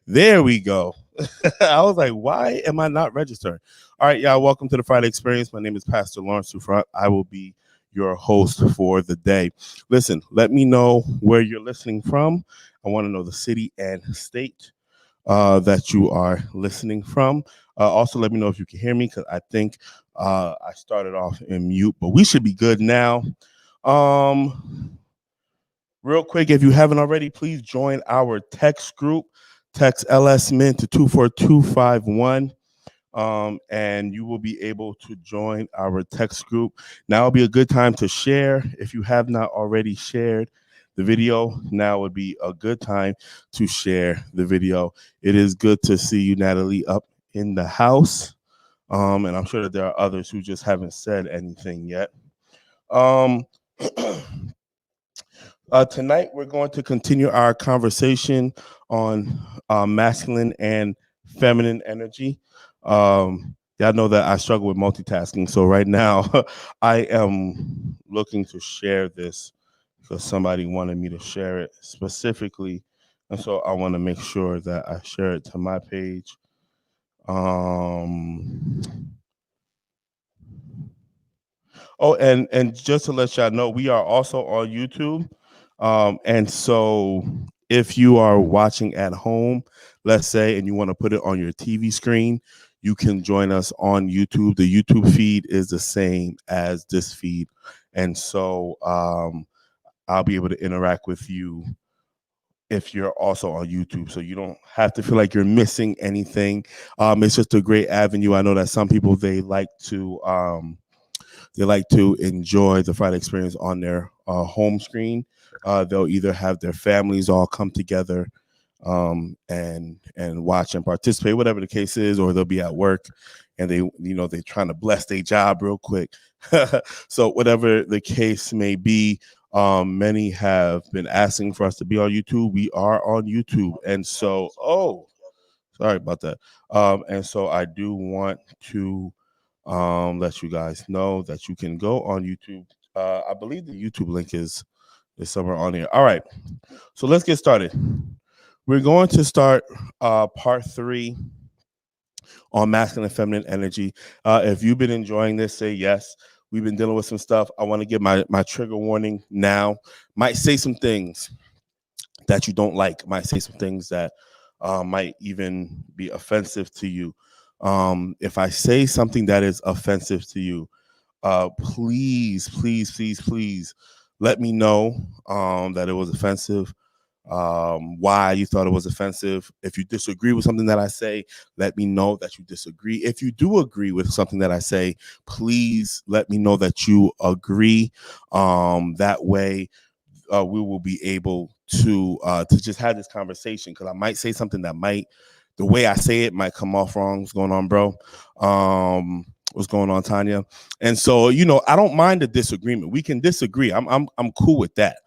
There we go. I was like, why am I not registering? All right, y'all, welcome to the Friday Experience. My name is Pastor Lawrence Sufront. I will be your host for the day. Listen, let me know where you're listening from. I want to know the city and state that you are listening from. Also, let me know if you can hear me because I think I started off in mute, but we should be good now. Real quick, if you haven't already, please join our text group. Text LSMin to 24251. And you will be able to join our text group. Now will be a good time to share. If you have not already shared the video, now would be a good time to share the video. It is good to see you, Natalie, up in the house. And I'm sure that there are others who just haven't said anything yet. Tonight, we're going to continue our conversation on masculine and feminine energy. Y'all know that I struggle with multitasking. So right now, I am looking to share this because somebody wanted me to share it specifically. And so I want to make sure that I share it to my page. Oh, and just to let y'all know, we are also on YouTube. And so if you are watching at home, let's say, and you want to put it on your TV screen, you can join us on YouTube. The YouTube feed is the same as this feed. And so I'll be able to interact with you if you're also on YouTube, so you don't have to feel like you're missing anything. It's just a great avenue. I know that some people, they like to enjoy the Friday Experience on their home screen. They'll either have their families all come together and watch and participate, whatever the case is, or they'll be at work and they're trying to bless their job real quick. So whatever the case may be, many have been asking for us to be on YouTube. We are on YouTube, and so sorry about that. And so I do want to let you guys know that you can go on YouTube. I believe the YouTube link is somewhere on here. All right, so let's get started. We're going to start part 3 on masculine and feminine energy. If you've been enjoying this, say yes. We've been dealing with some stuff. I want to give my trigger warning now. Might say some things that you don't like. Might say some things that might even be offensive to you. If I say something that is offensive to you, please let me know that it was offensive. Why you thought it was offensive. If you disagree with something that I say, let me know that you disagree. If you do agree with something that I say, please let me know that you agree. That way we will be able to just have this conversation, because I might say something that the way I say it might come off wrong. What's going on, bro? What's going on, Tanya? And so, I don't mind a disagreement. We can disagree. I'm cool with that.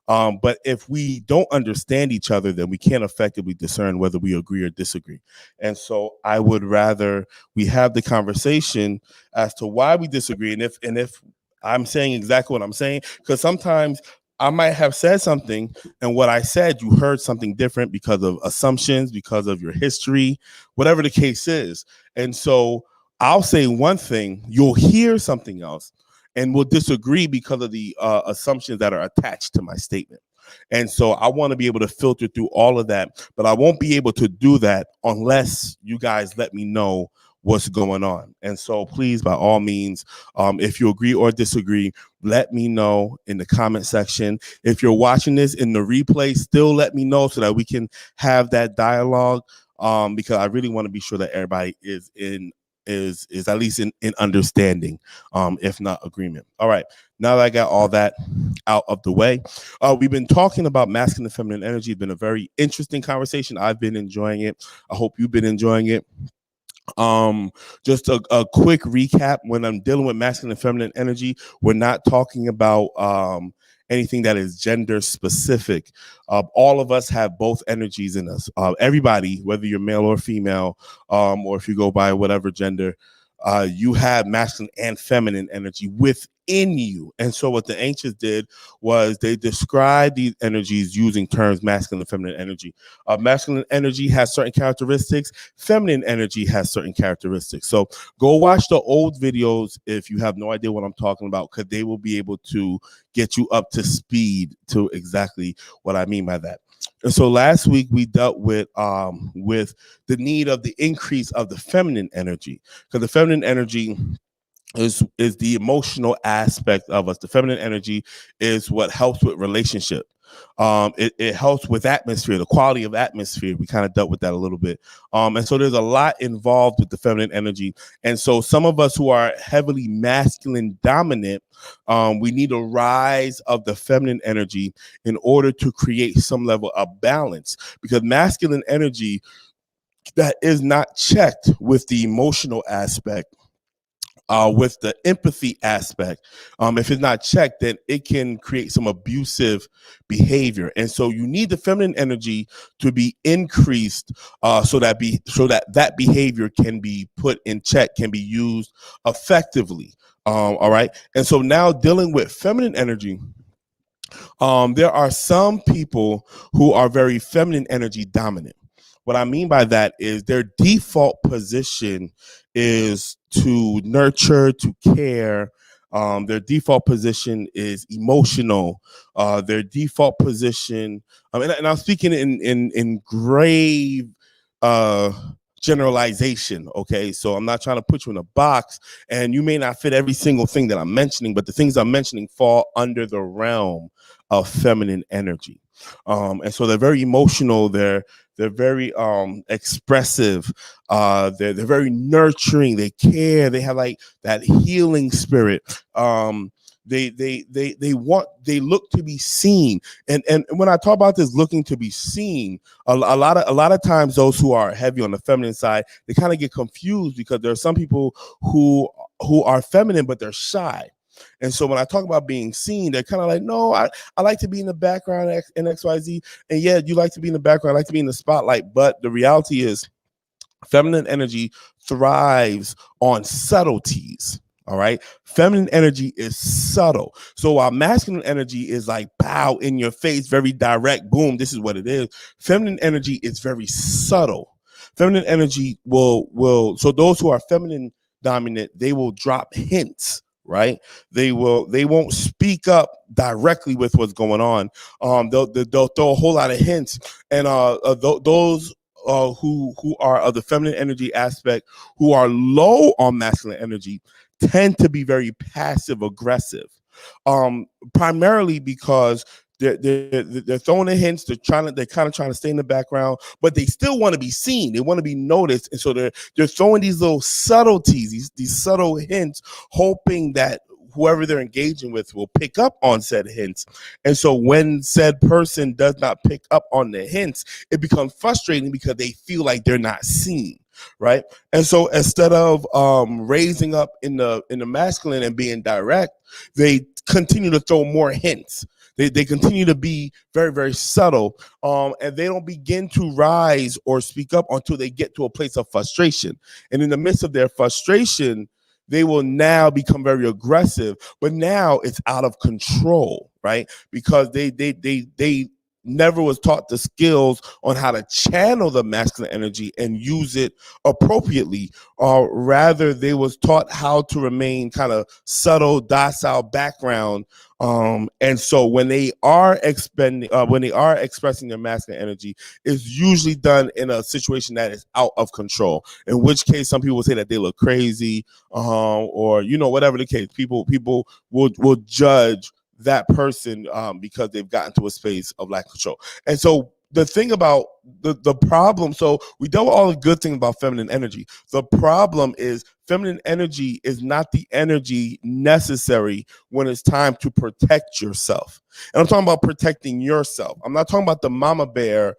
But if we don't understand each other, then we can't effectively discern whether we agree or disagree. And so I would rather we have the conversation as to why we disagree. And if I'm saying exactly what I'm saying, because sometimes I might have said something, and what I said, you heard something different because of assumptions, because of your history, whatever the case is. And so I'll say one thing, you'll hear something else, and we'll disagree because of the assumptions that are attached to my statement. And so I want to be able to filter through all of that, but I won't be able to do that unless you guys let me know what's going on. And so please, by all means, if you agree or disagree, let me know in the comment section. If you're watching this in the replay, still let me know so that we can have that dialogue, because I really want to be sure that everybody is at least in understanding, if not agreement. All right, now that I got all that out of the way, we've been talking about masculine and feminine energy. It's been a very interesting conversation. I've been enjoying it. I hope you've been enjoying it. Just a quick recap. When I'm dealing with masculine and feminine energy, we're not talking about anything that is gender specific. All of us have both energies in us. Everybody, whether you're male or female, or if you go by whatever gender, you have masculine and feminine energy in you. And so what the ancients did was they described these energies using terms masculine and feminine energy. Masculine energy has certain characteristics. Feminine energy has certain characteristics. So go watch the old videos if you have no idea what I'm talking about, because they will be able to get you up to speed to exactly what I mean by that. And so last week we dealt with the need of the increase of the feminine energy, because the feminine energy is the emotional aspect of us. The feminine energy is what helps with relationship. It helps with atmosphere, the quality of atmosphere. We kind of dealt with that a little bit. And so there's a lot involved with the feminine energy. And so some of us who are heavily masculine dominant, we need a rise of the feminine energy in order to create some level of balance, because masculine energy that is not checked with the emotional aspect, with the empathy aspect, if it's not checked, then it can create some abusive behavior. And so you need the feminine energy to be increased, so that behavior can be put in check, can be used effectively. All right. And so now dealing with feminine energy, there are some people who are very feminine energy dominant. What I mean by that is their default position is to nurture, to care. Their default position is emotional. Their default position, and I'm speaking in grave uh, generalization. Okay, so I'm not trying to put you in a box, and you may not fit every single thing that I'm mentioning, but the things I'm mentioning fall under the realm of feminine energy. And so they're very emotional. They're very expressive. They're very nurturing. They care. They have like that healing spirit. They look to be seen. And when I talk about this looking to be seen, a lot of times those who are heavy on the feminine side, they kind of get confused, because there are some people who are feminine but they're shy. And so when I talk about being seen, they're kind of like, no, I like to be in the background in XYZ. And yeah, you like to be in the background, I like to be in the spotlight. But the reality is feminine energy thrives on subtleties. All right. Feminine energy is subtle. So while masculine energy is like pow in your face, very direct, boom, this is what it is. Feminine energy is very subtle. Feminine energy so those who are feminine dominant, they will drop hints, right? They won't speak up directly with what's going on. They'll throw a whole lot of hints, and those who are of the feminine energy aspect, who are low on masculine energy, tend to be very passive aggressive, primarily because they're throwing the hints. They're kind of trying to stay in the background, but they still want to be seen. They want to be noticed, and so they're throwing these little subtleties, these subtle hints, hoping that whoever they're engaging with will pick up on said hints. And so when said person does not pick up on the hints, it becomes frustrating because they feel like they're not seen. Right. And so instead of raising up in the masculine and being direct, they continue to throw more hints. They continue to be very, very subtle, and they don't begin to rise or speak up until they get to a place of frustration. And in the midst of their frustration, they will now become very aggressive, but now it's out of control, right? Because they never was taught the skills on how to channel the masculine energy and use it appropriately, or rather they was taught how to remain kind of subtle, docile background. And so when they are expressing their masculine energy, it's usually done in a situation that is out of control, in which case some people say that they look crazy, or whatever the case. People will judge that person, because they've gotten to a space of lack of control. And so the thing about the problem, so we dealt with all the good things about feminine energy. The problem is feminine energy is not the energy necessary when it's time to protect yourself. And I'm talking about protecting yourself. I'm not talking about the mama bear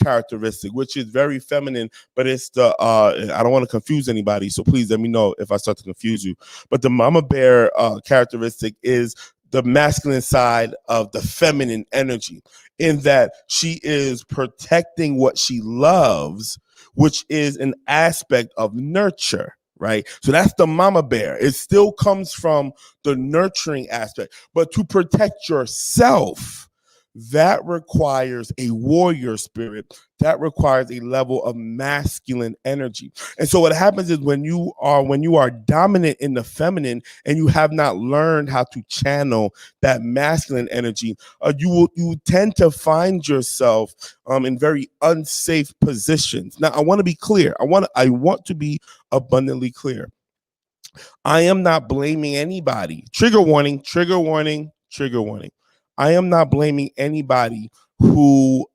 characteristic, which is very feminine, but it's the I don't want to confuse anybody, so please let me know if I start to confuse you. But the mama bear characteristic is the masculine side of the feminine energy, in that she is protecting what she loves, which is an aspect of nurture, right? So that's the mama bear. It still comes from the nurturing aspect. But to protect yourself, that requires a warrior spirit. That requires a level of masculine energy. And so what happens is when you are dominant in the feminine and you have not learned how to channel that masculine energy, you tend to find yourself in very unsafe positions. Now, I want to be clear. I want to be abundantly clear. I am not blaming anybody. Trigger warning, trigger warning, trigger warning. I am not blaming anybody who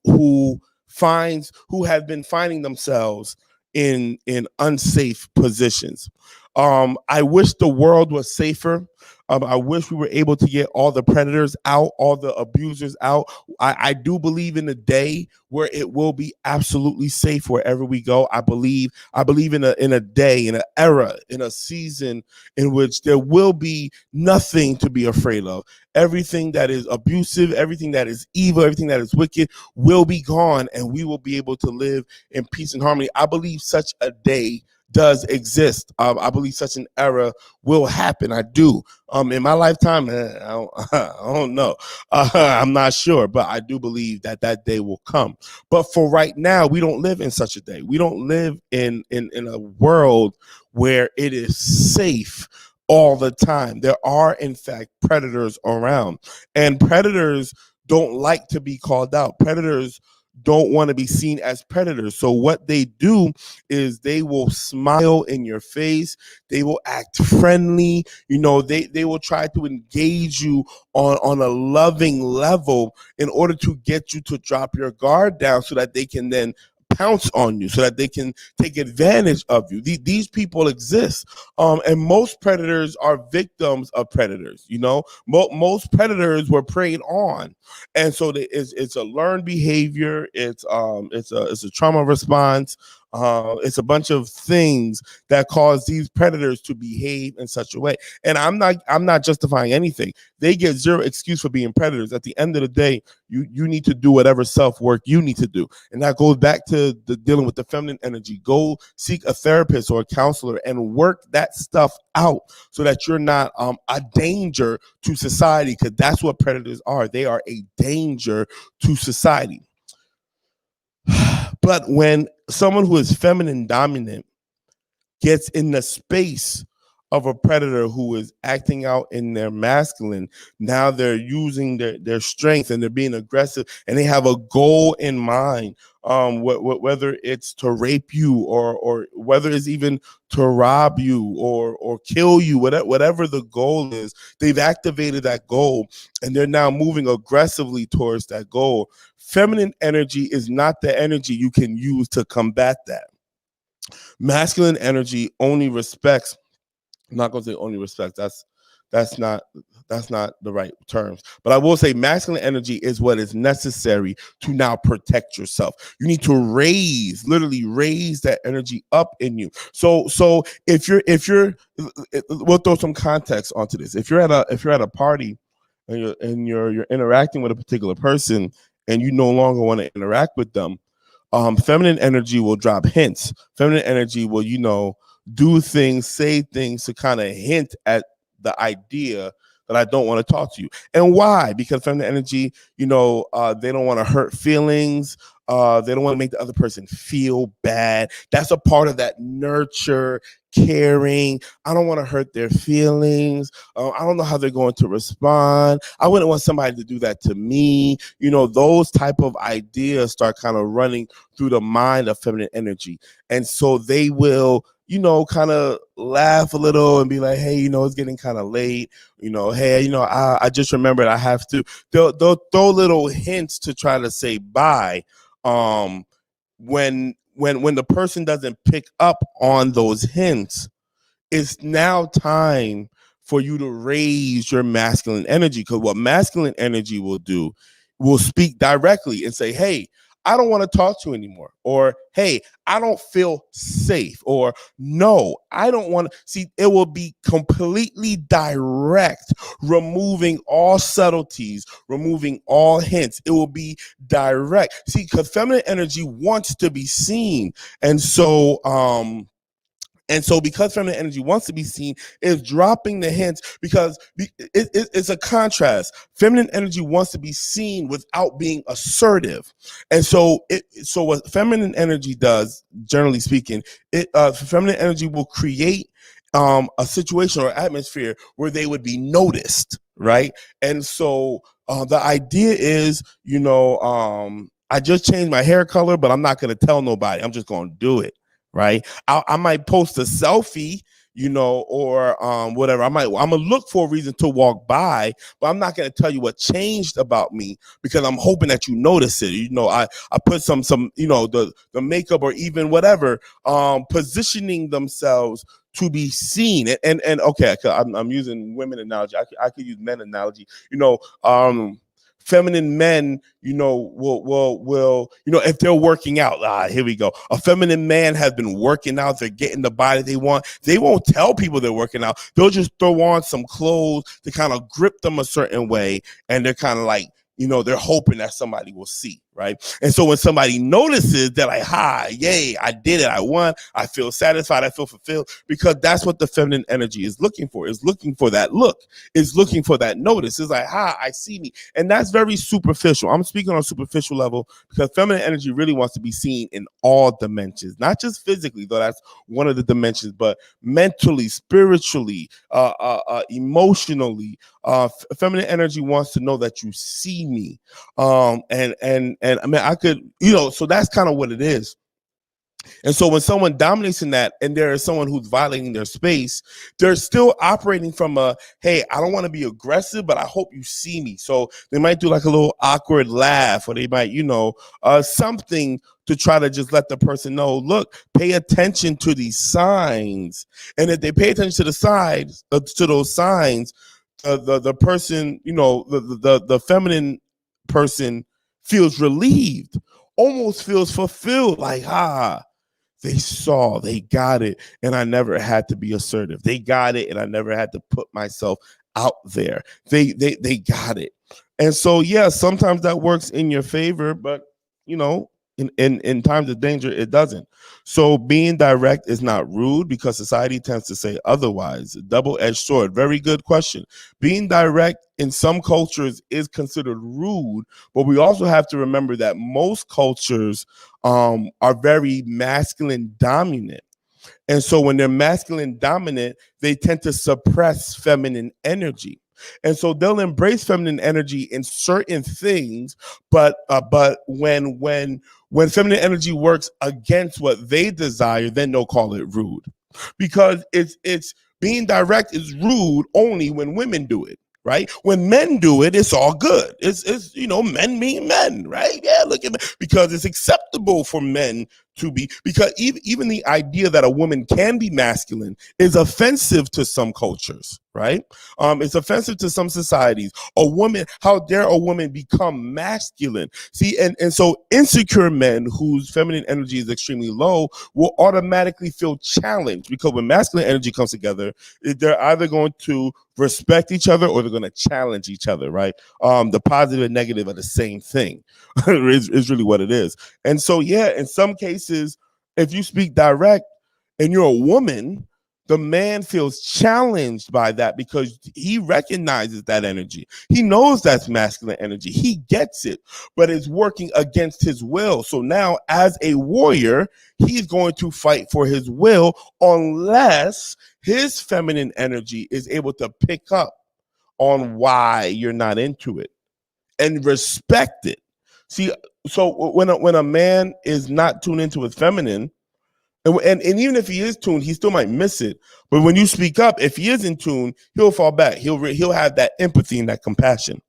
have been finding themselves in unsafe positions. I wish the world was safer. I wish we were able to get all the predators out, all the abusers out. I do believe in a day where it will be absolutely safe wherever we go. I believe in a day, in an era, in a season in which there will be nothing to be afraid of. Everything that is abusive, everything that is evil, everything that is wicked will be gone, and we will be able to live in peace and harmony. I believe such a day does exist. I believe such an era will happen. I do. In my lifetime, I don't know. I'm not sure, but I do believe that day will come. But for right now, we don't live in such a day. We don't live in a world where it is safe all the time. There are, in fact, predators around, and predators don't like to be called out. Predators don't want to be seen as predators. So what they do is they will smile in your face. They will act friendly. They will try to engage you on a loving level in order to get you to drop your guard down so that they can then pounce on you, so that they can take advantage of you. These people exist. And most predators are victims of predators. Most predators were preyed on. And so it's a learned behavior. It's a trauma response. It's a bunch of things that cause these predators to behave in such a way. And I'm not justifying anything. They get zero excuse for being predators. At the end of the day, you need to do whatever self-work you need to do. And that goes back to the dealing with the feminine energy. Go seek a therapist or a counselor and work that stuff out so that you're not a danger to society, because that's what predators are. They are a danger to society. But when someone who is feminine dominant gets in the space of a predator who is acting out in their masculine, now they're using their strength and they're being aggressive and they have a goal in mind, whether it's to rape you or whether it's even to rob you or kill you, whatever the goal is, they've activated that goal and they're now moving aggressively towards that goal. Feminine energy is not the energy you can use to combat that. Masculine energy only respects. I'm not going to say only respects. That's not the right terms. But I will say masculine energy is what is necessary to now protect yourself. You need to literally raise that energy up in you. So if you're, we'll throw some context onto this. If you're at a party and you're interacting with a particular person and you no longer want to interact with them, feminine energy will drop hints. Feminine energy will, do things, say things to kind of hint at the idea that I don't want to talk to you. And why? Because feminine energy, they don't want to hurt feelings. They don't want to make the other person feel bad. That's a part of that nurture, caring. I don't want to hurt their feelings. I don't know how they're going to respond. I wouldn't want somebody to do that to me. Those type of ideas start kind of running through the mind of feminine energy. And so they will, kind of laugh a little and be like, hey, it's getting kind of late. Hey, I just remembered I have to. They'll throw little hints to try to say bye. When the person doesn't pick up on those hints, it's now time for you to raise your masculine energy. Because what masculine energy will do, will speak directly and say, hey, I don't want to talk to you anymore. Or, hey, I don't feel safe. Or, no, I don't want to. See, it will be completely direct, removing all subtleties, removing all hints. It will be direct. See, because feminine energy wants to be seen. And so, And so, because feminine energy wants to be seen, is dropping the hints because it's a contrast. Feminine energy wants to be seen without being assertive, and so so what feminine energy does, generally speaking, feminine energy will create a situation or atmosphere where they would be noticed, right? And so the idea is, I just changed my hair color, but I'm not going to tell nobody. I'm just going to do it, right? I might post a selfie, or whatever. I'm gonna look for a reason to walk by, but I'm not gonna tell you what changed about me because I'm hoping that you notice it. I put some the makeup or even whatever, positioning themselves to be seen. And okay, I'm using women analogy. I could use men analogy. Feminine men, will if they're working out, here we go. A feminine man has been working out, they're getting the body they want. They won't tell people they're working out. They'll just throw on some clothes to kind of grip them a certain way, and they're kind of like, they're hoping that somebody will see, right? And so when somebody notices, they're like, yay, I did it, I won, I feel satisfied, I feel fulfilled, because that's what the feminine energy is looking for. Is looking for that look, is looking for that notice. It's like, I see me. And that's very superficial. I'm speaking on a superficial level because feminine energy really wants to be seen in all dimensions, not just physically, though that's one of the dimensions, but mentally, spiritually, emotionally. Feminine energy wants to know that you see me. And I mean, I could, so that's kind of what it is. And so when someone dominates in that and there is someone who's violating their space, they're still operating from hey, I don't want to be aggressive, but I hope you see me. So they might do like a little awkward laugh, or they might, something to try to just let the person know, look, pay attention to these signs. And if they pay attention to the sides, to those signs, the person, the feminine person feels relieved, almost feels fulfilled, like, they saw, they got it, and I never had to be assertive. They got it, and I never had to put myself out there. They got it. And so, yeah, sometimes that works in your favor, but in times of danger, it doesn't. So being direct is not rude because society tends to say otherwise. Double-edged sword. Very good question. Being direct in some cultures is considered rude, but we also have to remember that most cultures are very masculine dominant. And so when they're masculine dominant, they tend to suppress feminine energy. And so they'll embrace feminine energy in certain things, but when feminine energy works against what they desire, then they'll call it rude. Because it's being direct is rude only when women do it. Right? When men do it, it's all good. It's men being men, right? Yeah, look at me. Because it's acceptable for men to be, because even the idea that a woman can be masculine is offensive to some cultures, right? It's offensive to some societies. How dare a woman become masculine? See, and so insecure men whose feminine energy is extremely low will automatically feel challenged, because when masculine energy comes together, they're either going to respect each other or they're going to challenge each other, right? The positive and negative are the same thing. is really what it is. And so, yeah, in some cases, if you speak direct and you're a woman, the man feels challenged by that because he recognizes that energy. He knows that's masculine energy. He gets it, but it's working against his will. So now, as a warrior, he's going to fight for his will unless his feminine energy is able to pick up on why you're not into it and respect it. See, so when a man is not tuned into his feminine, and even if he is tuned, he still might miss it. But when you speak up, if he is in tune, he'll fall back. He'll have that empathy and that compassion.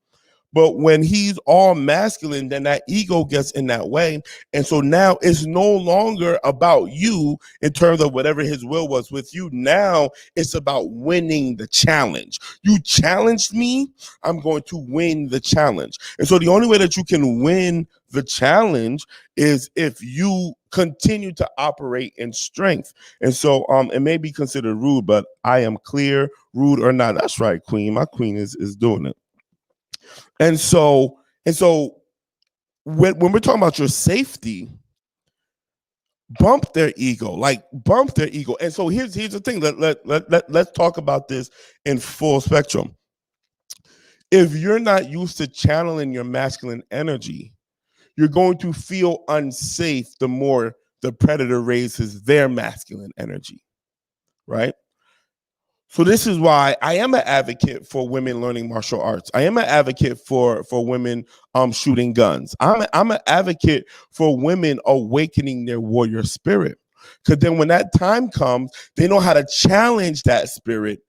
But when he's all masculine, then that ego gets in that way. And so now it's no longer about you in terms of whatever his will was with you. Now it's about winning the challenge. You challenged me, I'm going to win the challenge. And so the only way that you can win the challenge is if you continue to operate in strength. And so it may be considered rude, but I am clear, rude or not. That's right, queen. My queen is doing it. And so when we're talking about your safety, bump their ego, And so here's the thing. Let's talk about this in full spectrum. If you're not used to channeling your masculine energy, you're going to feel unsafe the more the predator raises their masculine energy, right? So this is why I am an advocate for women learning martial arts. I am an advocate for women shooting guns. I'm an advocate for women awakening their warrior spirit. Because then when that time comes, they know how to challenge that spirit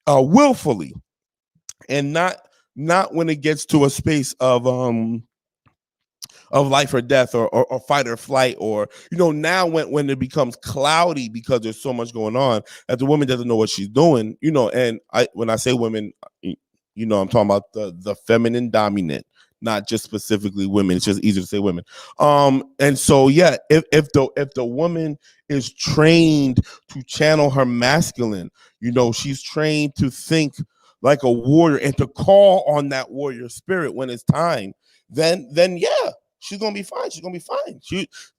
willfully, and not when it gets to a space of life or death, or fight or flight, or now when it becomes cloudy because there's so much going on that the woman doesn't know what she's doing. And when I say women, I'm talking about the feminine dominant, not just specifically women. It's just easier to say women. And so yeah, if the woman is trained to channel her masculine, she's trained to think like a warrior and to call on that warrior spirit when it's time, then yeah, she's gonna be fine. She's gonna be fine.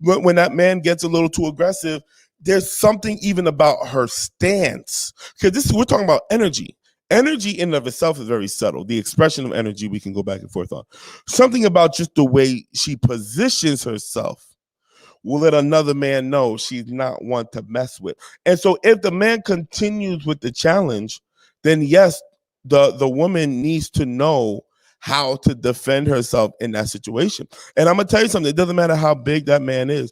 When that man gets a little too aggressive, there's something even about her stance, because we're talking about energy. Energy in and of itself is very subtle. The expression of energy we can go back and forth on. Something about just the way she positions herself will let another man know she's not one to mess with. And so if the man continues with the challenge, then yes, the woman needs to know how to defend herself in that situation. And I'm gonna tell you something, it doesn't matter how big that man is.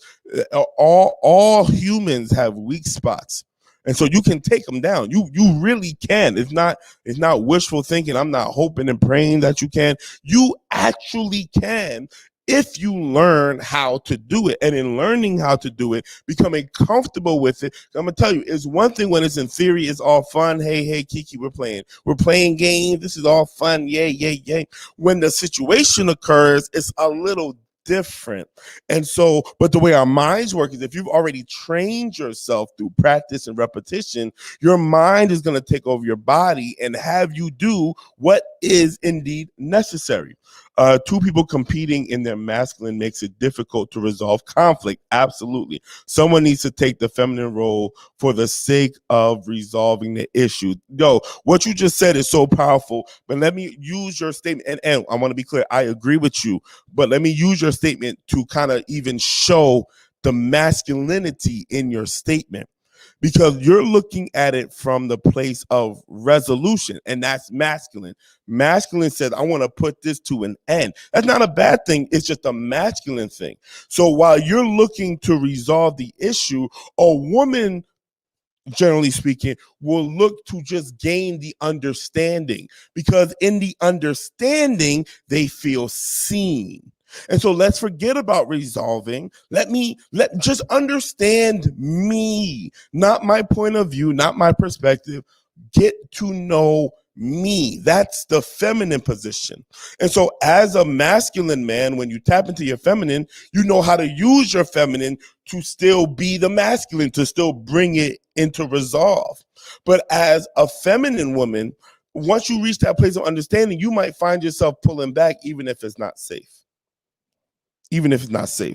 All humans have weak spots. And so you can take them down. You really can. It's not wishful thinking. I'm not hoping and praying that you can. You actually can, if you learn how to do it. And in learning how to do it, becoming comfortable with it. I'm gonna tell you, it's one thing when it's in theory, it's all fun. Hey, Kiki, we're playing games. This is all fun. Yay. When the situation occurs, it's a little different. And so, but the way our minds work is, if you've already trained yourself through practice and repetition, your mind is going to take over your body and have you do what is indeed necessary. Two people competing in their masculine makes it difficult to resolve conflict. Absolutely. Someone needs to take the feminine role for the sake of resolving the issue. Yo, what you just said is so powerful, but let me use your statement. And I want to be clear, I agree with you, but let me use your statement to kind of even show the masculinity in your statement, because you're looking at it from the place of resolution, and that's masculine. Masculine says, I want to put this to an end. That's not a bad thing. It's just a masculine thing. So while you're looking to resolve the issue, a woman, generally speaking, will look to just gain the understanding, because in the understanding, they feel seen. And so let's forget about resolving. Let just understand me, not my point of view, not my perspective. Get to know me. That's the feminine position. And so as a masculine man, when you tap into your feminine, you know how to use your feminine to still be the masculine, to still bring it into resolve. But as a feminine woman, once you reach that place of understanding, you might find yourself pulling back, even if it's not safe.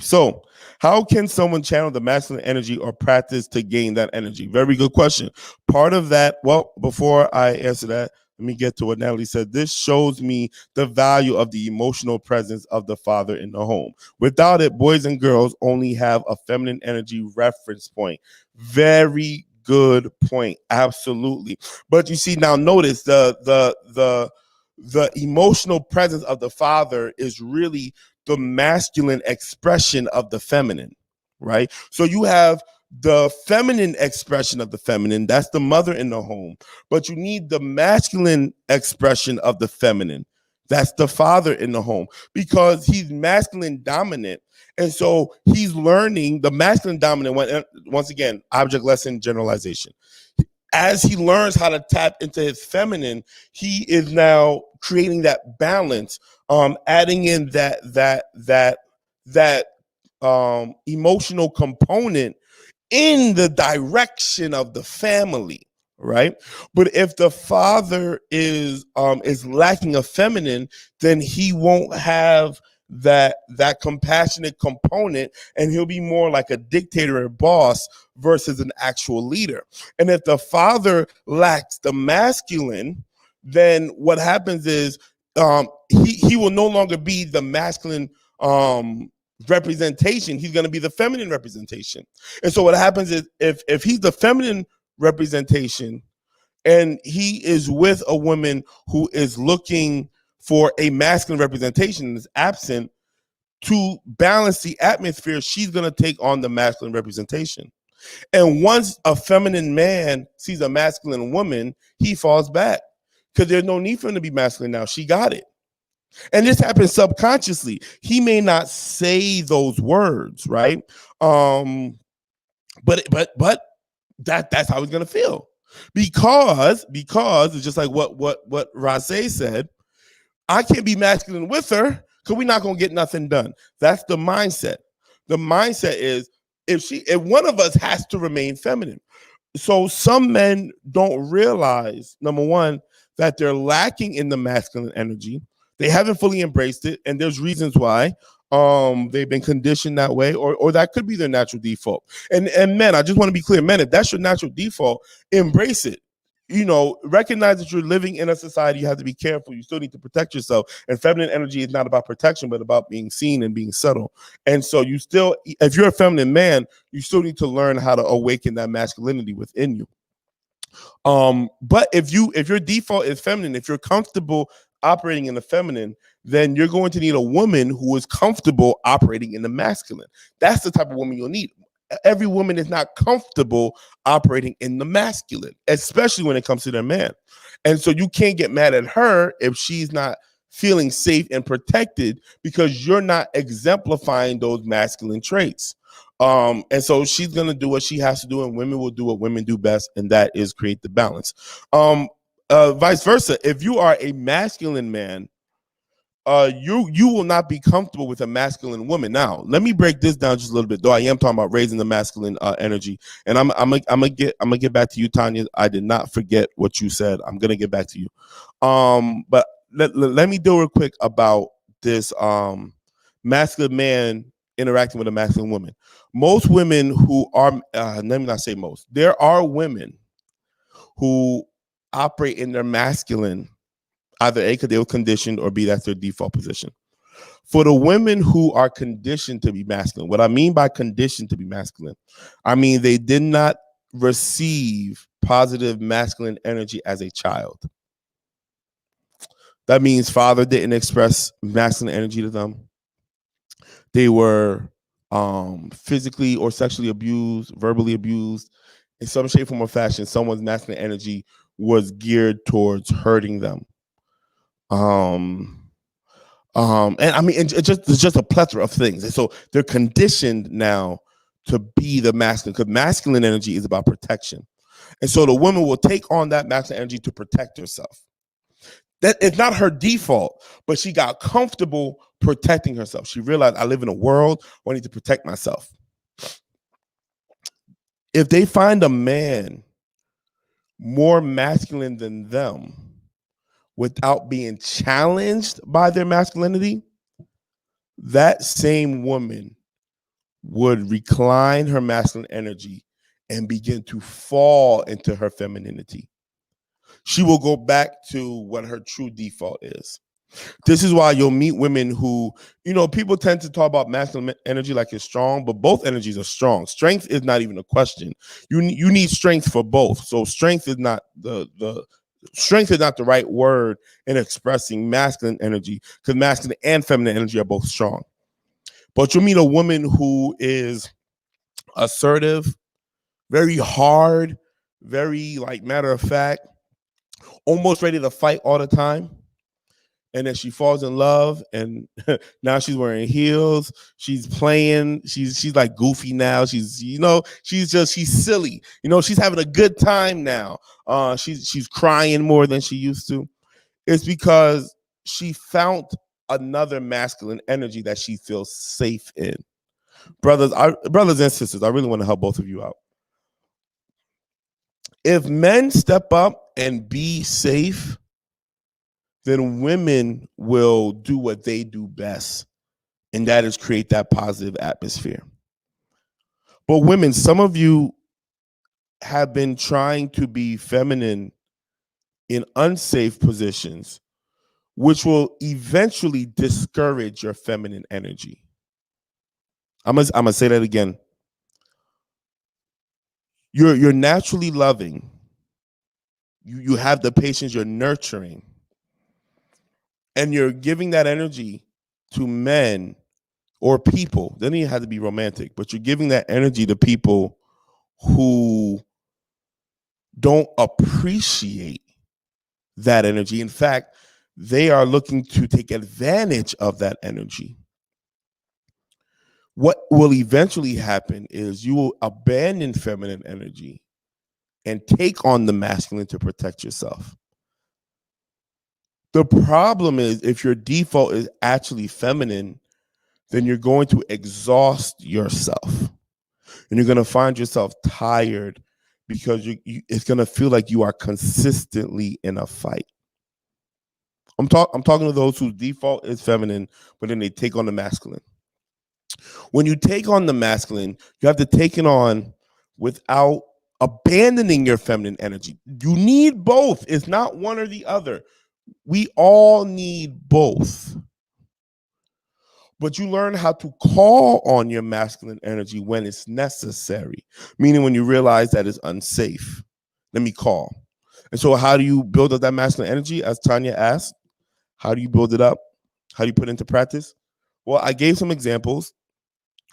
So how can someone channel the masculine energy or practice to gain that energy? Very good question. Part of that, well, before I answer that, let me get to what Natalie said. This shows me the value of the emotional presence of the father in the home. Without it, boys and girls only have a feminine energy reference point. Very good point. Absolutely. But you see, now notice the emotional presence of the father is really the masculine expression of the feminine, right? So you have the feminine expression of the feminine, that's the mother in the home, but you need the masculine expression of the feminine, that's the father in the home, because he's masculine dominant. And so he's learning the masculine dominant, once again, object lesson generalization. As he learns how to tap into his feminine, he is now creating that balance, adding in that emotional component in the direction of the family, right? But if the father is lacking a feminine, then he won't have that compassionate component, and he'll be more like a dictator and boss versus an actual leader. And if the father lacks the masculine, then what happens is he will no longer be the masculine representation. He's going to be the feminine representation. And so what happens is if he's the feminine representation and he is with a woman who is looking for a masculine representation and is absent, to balance the atmosphere, she's going to take on the masculine representation. And once a feminine man sees a masculine woman, he falls back because there's no need for him to be masculine now. She got it. And this happens subconsciously. He may not say those words, right? But that's how he's gonna feel. Because it's just like what Rasé said, I can't be masculine with her because we're not gonna get nothing done. That's the mindset. The mindset is if one of us has to remain feminine. So some men don't realize, number one, that they're lacking in the masculine energy. They haven't fully embraced it, and there's reasons why. They've been conditioned that way, or that could be their natural default. And men, I just want to be clear, men, if that's your natural default, embrace it. Recognize that you're living in a society. You have to be careful. You still need to protect yourself. And feminine energy is not about protection, but about being seen and being subtle. And so if you're a feminine man, you still need to learn how to awaken that masculinity within you. But if your default is feminine, if you're comfortable operating in the feminine, then you're going to need a woman who is comfortable operating in the masculine. That's the type of woman you'll need. Every woman is not comfortable operating in the masculine, especially when it comes to their man. And so you can't get mad at her if she's not feeling safe and protected because you're not exemplifying those masculine traits. And so she's going to do what she has to do, and women will do what women do best, and that is create the balance. Vice versa, if you are a masculine man, you will not be comfortable with a masculine woman. Now, let me break this down just a little bit, though I am talking about raising the masculine energy. And I'm gonna get back to you, Tanya. I did not forget what you said. I'm gonna get back to you. But let me do real quick about this masculine man interacting with a masculine woman. Most women who are, let me not say most, there are women who operate in their masculine, either A, because they were conditioned, or B, that's their default position. For the women who are conditioned to be masculine, what I mean by conditioned to be masculine, I mean they did not receive positive masculine energy as a child. That means father didn't express masculine energy to them. They were physically or sexually abused, verbally abused. In some shape, form, or fashion, someone's masculine energy was geared towards hurting them. And I mean, it's just a plethora of things. And so they're conditioned now to be the masculine, because masculine energy is about protection. And so the woman will take on that masculine energy to protect herself. That it's not her default, but she got comfortable protecting herself. She realized, I live in a world where I need to protect myself. If they find a man more masculine than them without being challenged by their masculinity, that same woman would recline her masculine energy and begin to fall into her femininity. She will go back to what her true default is. This is why you'll meet women who, people tend to talk about masculine energy like it's strong, but both energies are strong. Strength is not even a question. You need strength for both. So strength is not the right word in expressing masculine energy, because masculine and feminine energy are both strong. But you'll meet a woman who is assertive, very hard, very matter of fact, almost ready to fight all the time. And then she falls in love, and now she's wearing heels. She's playing. She's like goofy now. She's silly. She's having a good time now. She's crying more than she used to. It's because she found another masculine energy that she feels safe in. Brothers and sisters, I really want to help both of you out. If men step up and be safe, then women will do what they do best, and that is create that positive atmosphere. But women, some of you have been trying to be feminine in unsafe positions, which will eventually discourage your feminine energy. I'm gonna say that again. You're naturally loving. You have the patience, you're nurturing, and you're giving that energy to men or people. Doesn't even have to be romantic, but you're giving that energy to people who don't appreciate that energy. In fact, they are looking to take advantage of that energy. What will eventually happen is you will abandon feminine energy and take on the masculine to protect yourself. The problem is if your default is actually feminine, then you're going to exhaust yourself and you're going to find yourself tired because it's going to feel like you are consistently in a fight. I'm talking to those whose default is feminine, but then they take on the masculine. When you take on the masculine, you have to take it on without abandoning your feminine energy. You need both. It's not one or the other. We all need both. But you learn how to call on your masculine energy when it's necessary, meaning when you realize that it's unsafe. Let me call. And so, how do you build up that masculine energy? As Tanya asked, how do you build it up? How do you put it into practice? Well, I gave some examples.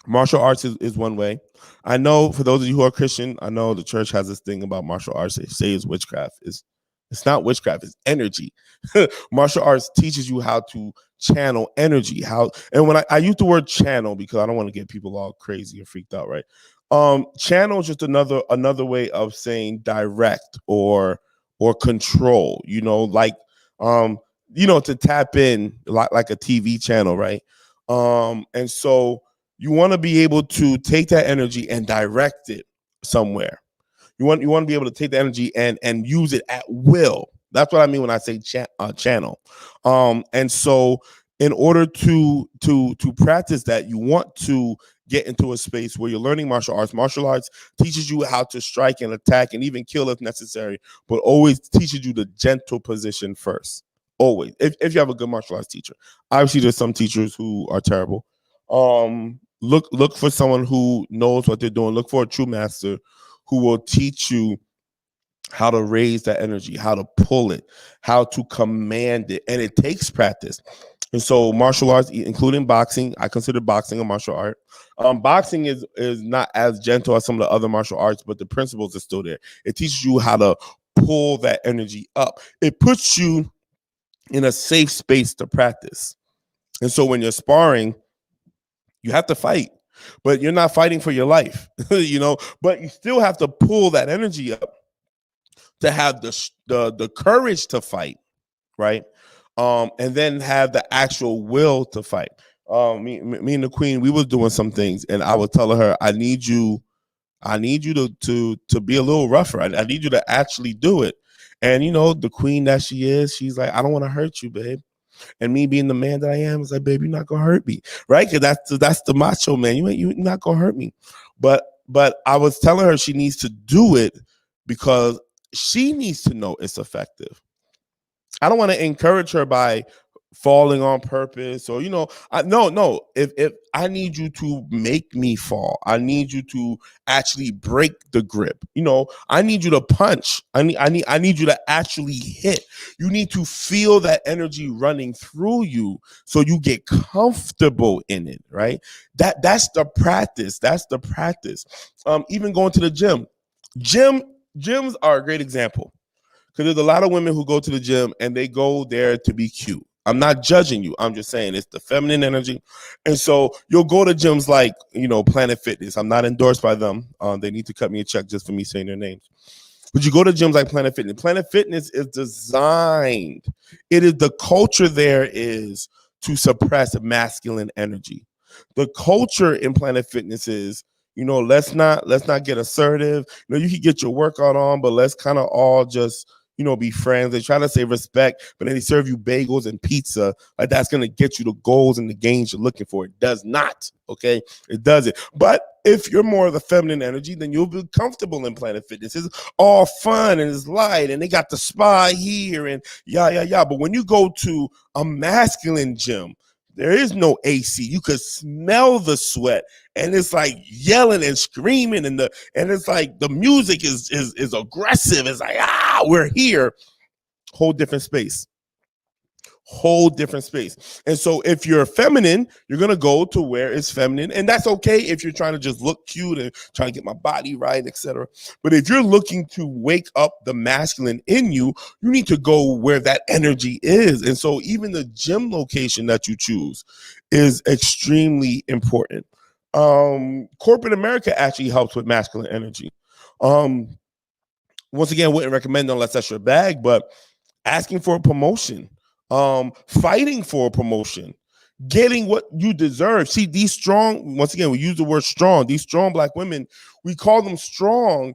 Martial arts is one way. I know for those of you who are Christian, I know the church has this thing about martial arts. They say it's witchcraft. It's not witchcraft, it's energy. Martial arts teaches you how to channel energy. And when I use the word channel, because I don't want to get people all crazy and freaked out, right? Channel is just another way of saying direct or control, to tap in like a TV channel, right? And so you want to be able to take that energy and direct it somewhere. You want to be able to take the energy and use it at will. That's what I mean when I say channel. And so in order to practice that, you want to get into a space where you're learning martial arts. Martial arts teaches you how to strike and attack and even kill if necessary, but always teaches you the gentle position first. Always, if you have a good martial arts teacher. Obviously, there's some teachers who are terrible. Look for someone who knows what they're doing. Look for a true master who will teach you how to raise that energy, how to pull it, how to command it. And it takes practice. And so martial arts, including boxing, I consider boxing a martial art. Boxing is not as gentle as some of the other martial arts, but the principles are still there. It teaches you how to pull that energy up. It puts you in a safe space to practice. And so when you're sparring, you have to fight, but you're not fighting for your life, but you still have to pull that energy up to have the courage to fight, right? And then have the actual will to fight. Me and the queen, we was doing some things, and I was telling her, I need you to be a little rougher. I need you to actually do it. And the queen that she is, she's like, I don't want to hurt you, babe. And me being the man that I am, is like, babe, you're not gonna hurt me, right? Because that's the macho man. You're not gonna hurt me. But I was telling her she needs to do it because she needs to know it's effective. I don't want to encourage her by falling on purpose or no. If I need you to make me fall, I need you to actually break the grip. I need you to punch. I need you to actually hit. You need to feel that energy running through you so you get comfortable in it, right? That's the practice. Even going to the gym. Gyms are a great example. Because there's a lot of women who go to the gym and they go there to be cute. I'm not judging you. I'm just saying it's the feminine energy. And so you'll go to gyms like, Planet Fitness. I'm not endorsed by them. They need to cut me a check just for me saying their names. But you go to gyms like Planet Fitness. Planet Fitness is designed. The culture there is to suppress masculine energy. The culture in Planet Fitness is, let's not get assertive. You can get your workout on, but let's kind of all just be friends. They try to say respect, but then they serve you bagels and pizza. Like that's gonna get you the goals and the gains you're looking for. It does not. Okay, it doesn't. But if you're more of the feminine energy, then you'll be comfortable in Planet Fitness. It's all fun and it's light, and they got the spa here and yeah. But when you go to a masculine gym, there is no AC. You could smell the sweat, and it's like yelling and screaming, and it's like the music is aggressive. It's like we're here. Whole different space. And so if you're feminine, you're going to go to where it's feminine, and that's okay if you're trying to just look cute and trying to get my body right, etc. But if you're looking to wake up the masculine in you, you need to go where that energy is. And so even the gym location that you choose is extremely important. Corporate America actually helps with masculine energy. Once again, wouldn't recommend unless that's your bag, but asking for a promotion, fighting for a promotion, getting what you deserve. See, these strong, once again, we use the word strong, these strong Black women, we call them strong.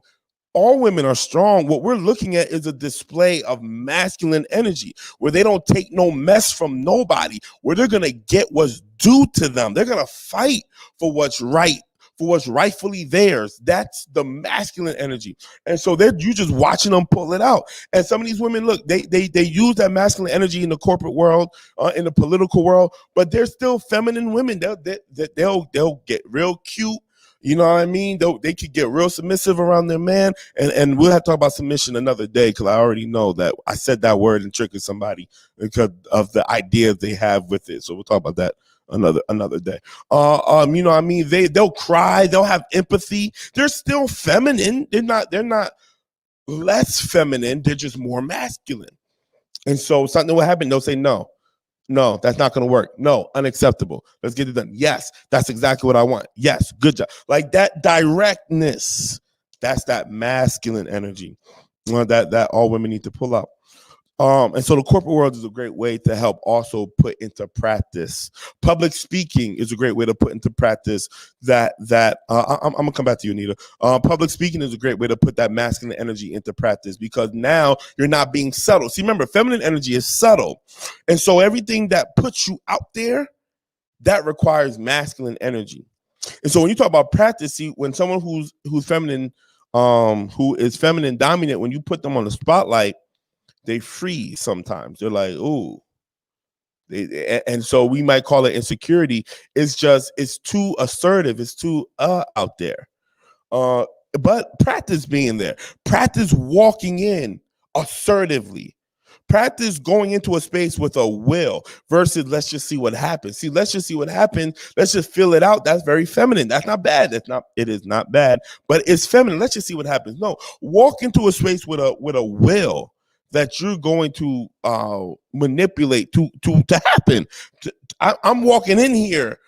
All women are strong. What we're looking at is a display of masculine energy where they don't take no mess from nobody, where they're going to get what's due to them. They're going to fight for what's right, for what's rightfully theirs. That's the masculine energy. And so you just watching them pull it out. And some of these women, look, they use that masculine energy in the corporate world, in the political world, but they're still feminine women. They'll get real cute. You know what I mean? They could get real submissive around their man. And we'll have to talk about submission another day, because I already know that I said that word and triggered somebody because of the idea they have with it. So we'll talk about that another day. You know what I mean? They'll cry, they'll have empathy. They're still feminine. They're not less feminine, they're just more masculine. And so something will happen, they'll say no, that's not going to work. No, unacceptable. Let's get it done. Yes, that's exactly what I want. Yes, good job. Like that directness, that's that masculine energy that all women need to pull out. And so the corporate world is a great way to help also put into practice. Public speaking is a great way to put into practice that I'm gonna come back to you, Anita. Public speaking is a great way to put that masculine energy into practice, because now you're not being subtle. See, remember, feminine energy is subtle. And so everything that puts you out there, that requires masculine energy. And so when you talk about practice, see, when someone who's feminine, who is feminine dominant, when you put them on the spotlight, they freeze sometimes. They're like, ooh. And so we might call it insecurity. It's too assertive. It's too out there. But practice being there. Practice walking in assertively. Practice going into a space with a will versus let's just see what happens. See, let's just see what happens. Let's just feel it out. That's very feminine. That's not bad. It is not bad, but it's feminine. Let's just see what happens. No, walk into a space with a will that you're going to manipulate to happen. I'm walking in here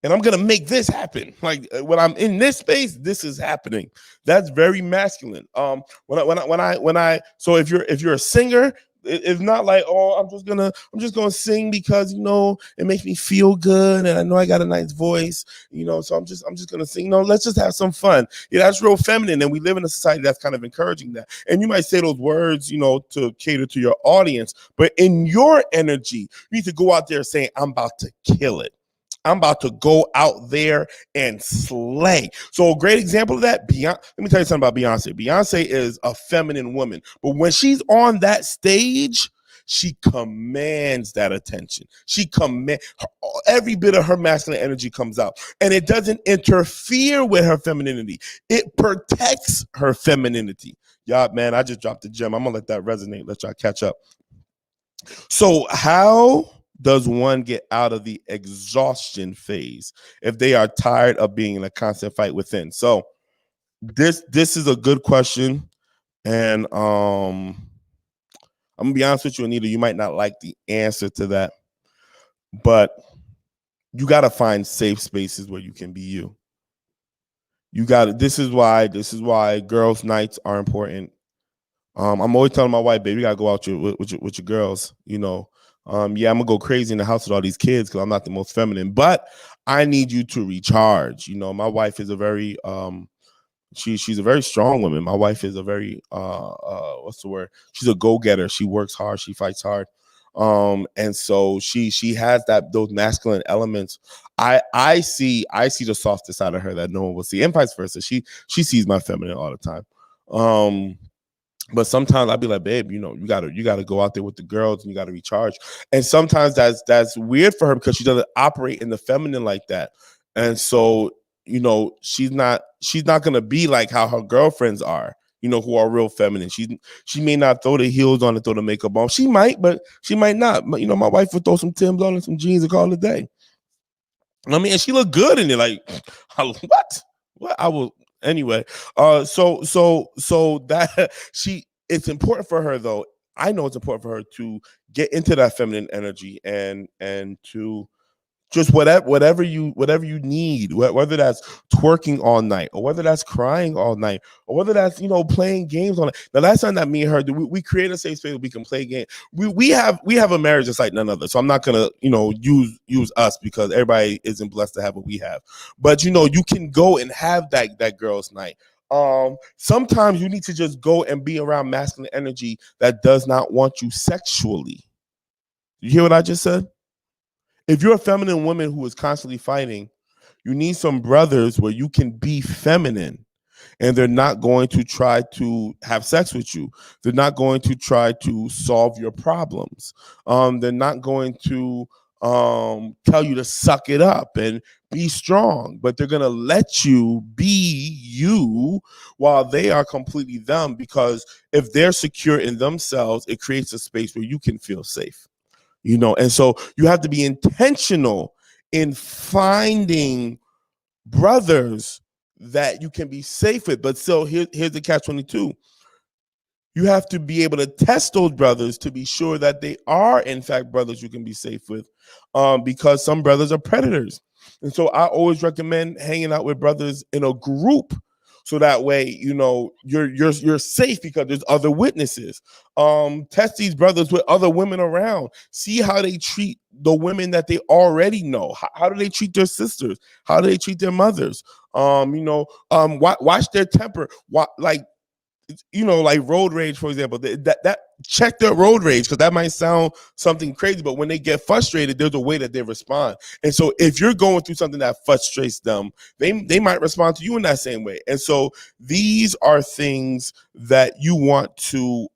and I'm gonna make this happen. Like when I'm in this space, this is happening. That's very masculine. So if you're a singer, it's not like, oh, I'm just gonna sing because it makes me feel good and I know I got a nice voice, so I'm just gonna sing. No, let's just have some fun. Yeah, that's real feminine, and we live in a society that's kind of encouraging that. And you might say those words, to cater to your audience, but in your energy, you need to go out there saying, I'm about to kill it. I'm about to go out there and slay. So a great example of that, let me tell you something about Beyonce. Beyonce is a feminine woman, but when she's on that stage, she commands that attention. Every bit of her masculine energy comes out, and it doesn't interfere with her femininity. It protects her femininity. Y'all, man, I just dropped the gem. I'm gonna let that resonate. Let y'all catch up. So how does one get out of the exhaustion phase if they are tired of being in a constant fight within? So this is a good question, and I'm gonna be honest with you, Anita, you might not like the answer to that, but you got to find safe spaces where you can be you. This is why girls' nights are important. I'm always telling my wife, baby, you gotta go out with your girls, I'm gonna go crazy in the house with all these kids because I'm not the most feminine, but I need you to recharge. My wife is a very She's a very strong woman. My wife is a very what's the word? She's a go-getter. She works hard, she fights hard. And so she has those masculine elements. I see the softer side of her that no one will see, and vice versa. She sees my feminine all the time. But sometimes I'd be like, babe, you gotta go out there with the girls and you gotta recharge. And sometimes that's weird for her because she doesn't operate in the feminine like that. And so, she's not gonna be like how her girlfriends are, who are real feminine. She may not throw the heels on and throw the makeup on. She might, but she might not. But my wife would throw some Timbs on and some jeans and call it a day. I mean, and she looked good in it. Like, what? What? I will anyway. So that it's important for her though. I know it's important for her to get into that feminine energy and to just whatever you need, whether that's twerking all night or whether that's crying all night or whether that's playing games all night. The last time that me and her we create a safe space where we can play games. We have a marriage just like none other, so I'm not gonna use us because everybody isn't blessed to have what we have. But you can go and have that girls' night. Sometimes you need to just go and be around masculine energy that does not want you sexually. You hear what I just said? If you're a feminine woman who is constantly fighting, you need some brothers where you can be feminine and they're not going to try to have sex with you. They're not going to try to solve your problems. They're not going to tell you to suck it up and be strong, but they're going to let you be you while they are completely them, because if they're secure in themselves, it creates a space where you can feel safe. And so you have to be intentional in finding brothers that you can be safe with. But still, here's the catch-22. You have to be able to test those brothers to be sure that they are, in fact, brothers you can be safe with, because some brothers are predators. And so I always recommend hanging out with brothers in a group, so that way you're safe because there's other witnesses. Test these brothers with other women around. See how they treat the women that they already know. How do they treat their sisters? How do they treat their mothers? Watch their temper. Like road rage, for example, that check their road rage, because that might sound something crazy, but when they get frustrated, there's a way that they respond. And so if you're going through something that frustrates them, they might respond to you in that same way. And so these are things that you want to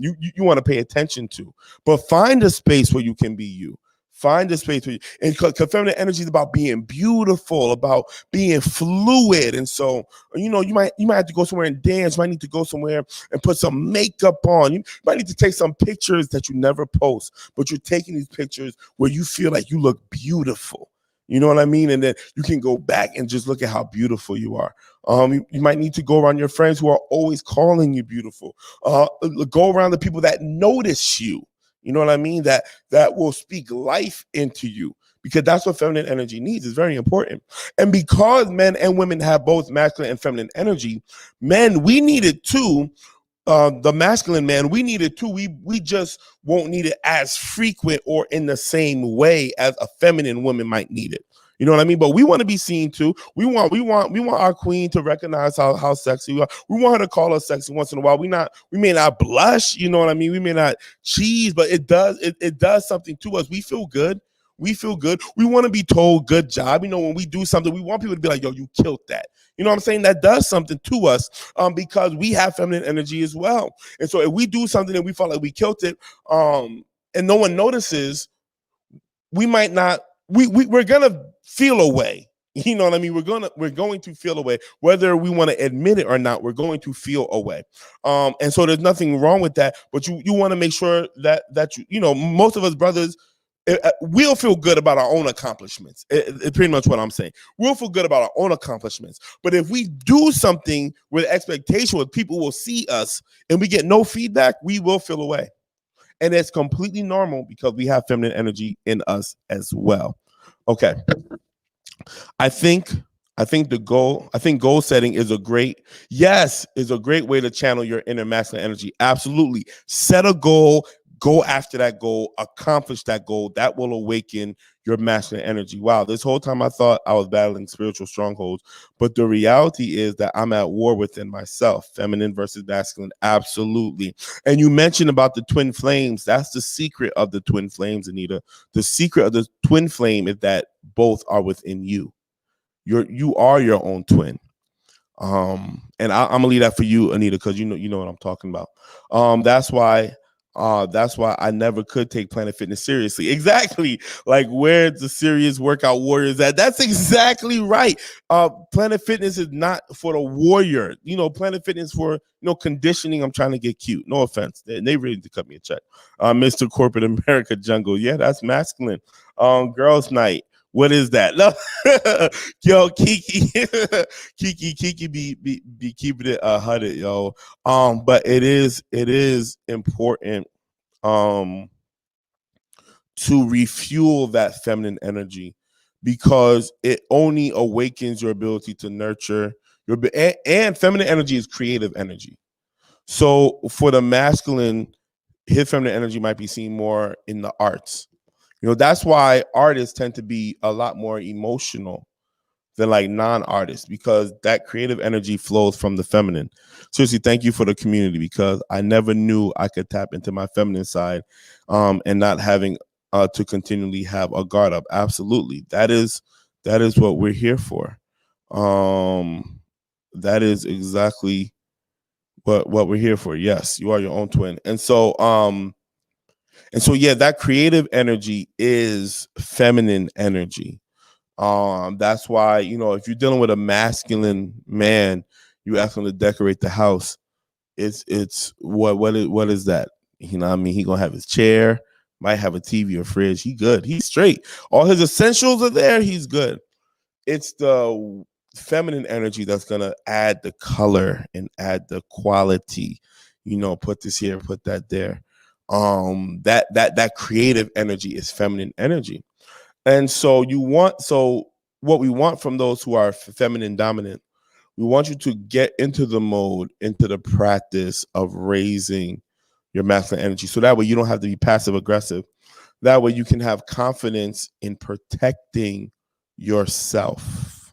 you want to pay attention to, but find a space where you can be you. Find a space where and because feminine energy is about being beautiful, about being fluid. And so, you might have to go somewhere and dance. You might need to go somewhere and put some makeup on. You might need to take some pictures that you never post, but you're taking these pictures where you feel like you look beautiful. You know what I mean? And then you can go back and just look at how beautiful you are. You might need to go around your friends who are always calling you beautiful. Go around the people that notice you. You know what I mean? That will speak life into you, because that's what feminine energy needs. It's very important. And because men and women have both masculine and feminine energy, men, we need it too. The masculine man, we need it too. We just won't need it as frequent or in the same way as a feminine woman might need it. You know what I mean? But we want to be seen too. We want our queen to recognize how sexy we are. We want her to call us sexy once in a while. We may not blush, you know what I mean? We may not cheese, but it does something to us. We feel good. We feel good. We want to be told good job. When we do something, we want people to be like, yo, you killed that. You know what I'm saying? That does something to us, because we have feminine energy as well. And so if we do something and we feel like we killed it, and no one notices, we might not, we're gonna feel a way. You know what I mean? We're going to feel a way, whether we want to admit it or not. We're going to feel a way, and so there's nothing wrong with that. But you want to make sure that most of us brothers, we'll feel good about our own accomplishments. It's pretty much what I'm saying. We'll feel good about our own accomplishments. But if we do something with expectation, where people will see us and we get no feedback, we will feel away. And it's completely normal because we have feminine energy in us as well. Okay. I think goal setting is a great way to channel your inner masculine energy. Absolutely. Set a goal, go after that goal, accomplish that goal. That will awaken your masculine energy. Wow, this whole time I thought I was battling spiritual strongholds, but the reality is that I'm at war within myself. Feminine versus masculine, absolutely. And you mentioned about the twin flames. That's the secret of the twin flames, Anita. The secret of the twin flame is that both are within you. You are your own twin. And I'm gonna leave that for you, Anita, because you know what I'm talking about. That's why I never could take Planet Fitness seriously. Exactly. Like, where's the serious workout warriors at? That's exactly right. Planet Fitness is not for the warrior. Planet Fitness for conditioning. I'm trying to get cute. No offense. They really need to cut me a check. Mr. Corporate America Jungle. Yeah, that's masculine. Girls' night. What is that? No, yo, Kiki, Kiki be keeping it 100, yo. But it is important to refuel that feminine energy, because it only awakens your ability to nurture and feminine energy is creative energy. So for the masculine, his feminine energy might be seen more in the arts. That's why artists tend to be a lot more emotional than like non-artists, because that creative energy flows from the feminine. Seriously, thank you for the community, because I never knew I could tap into my feminine side and not having to continually have a guard up. Absolutely. That is what we're here for. That is exactly what we're here for. Yes, you are your own twin. And so yeah, that creative energy is feminine energy. That's why, if you're dealing with a masculine man, you ask him to decorate the house. It's what is that? You know what I mean? He gonna have his chair, might have a TV or fridge. He good. He's straight. All his essentials are there. He's good. It's the feminine energy that's gonna add the color and add the quality. Put this here, put that there. That creative energy is feminine energy. And so what we want from those who are feminine dominant, we want you to get into the mode, into the practice of raising your masculine energy. So that way you don't have to be passive aggressive. That way you can have confidence in protecting yourself.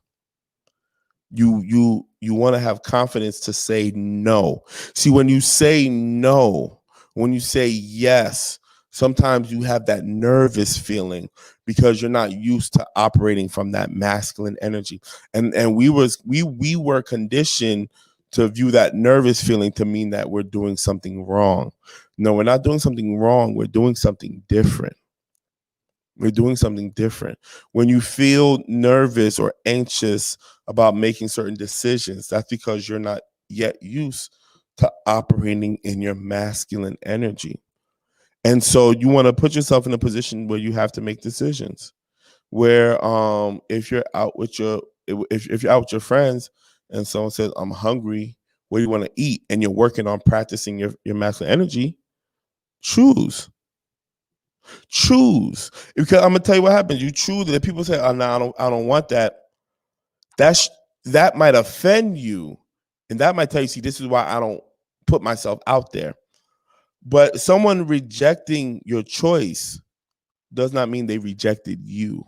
You want to have confidence to say no. See, when you say no, when you say yes, sometimes you have that nervous feeling because you're not used to operating from that masculine energy. And we were conditioned to view that nervous feeling to mean that we're doing something wrong. No, we're not doing something wrong. We're doing something different. We're doing something different. When you feel nervous or anxious about making certain decisions, that's because you're not yet used to operating in your masculine energy. And so you want to put yourself in a position where you have to make decisions. Where if you're out with your if you're out with your friends and someone says, "I'm hungry, what do you want to eat?" and you're working on practicing your masculine energy, choose. Because I'm gonna tell you what happens. You choose it. People say, "Oh no, I don't want that." That might offend you, and that might tell you, "See, this is why I don't put myself out there." But someone rejecting your choice does not mean they rejected you.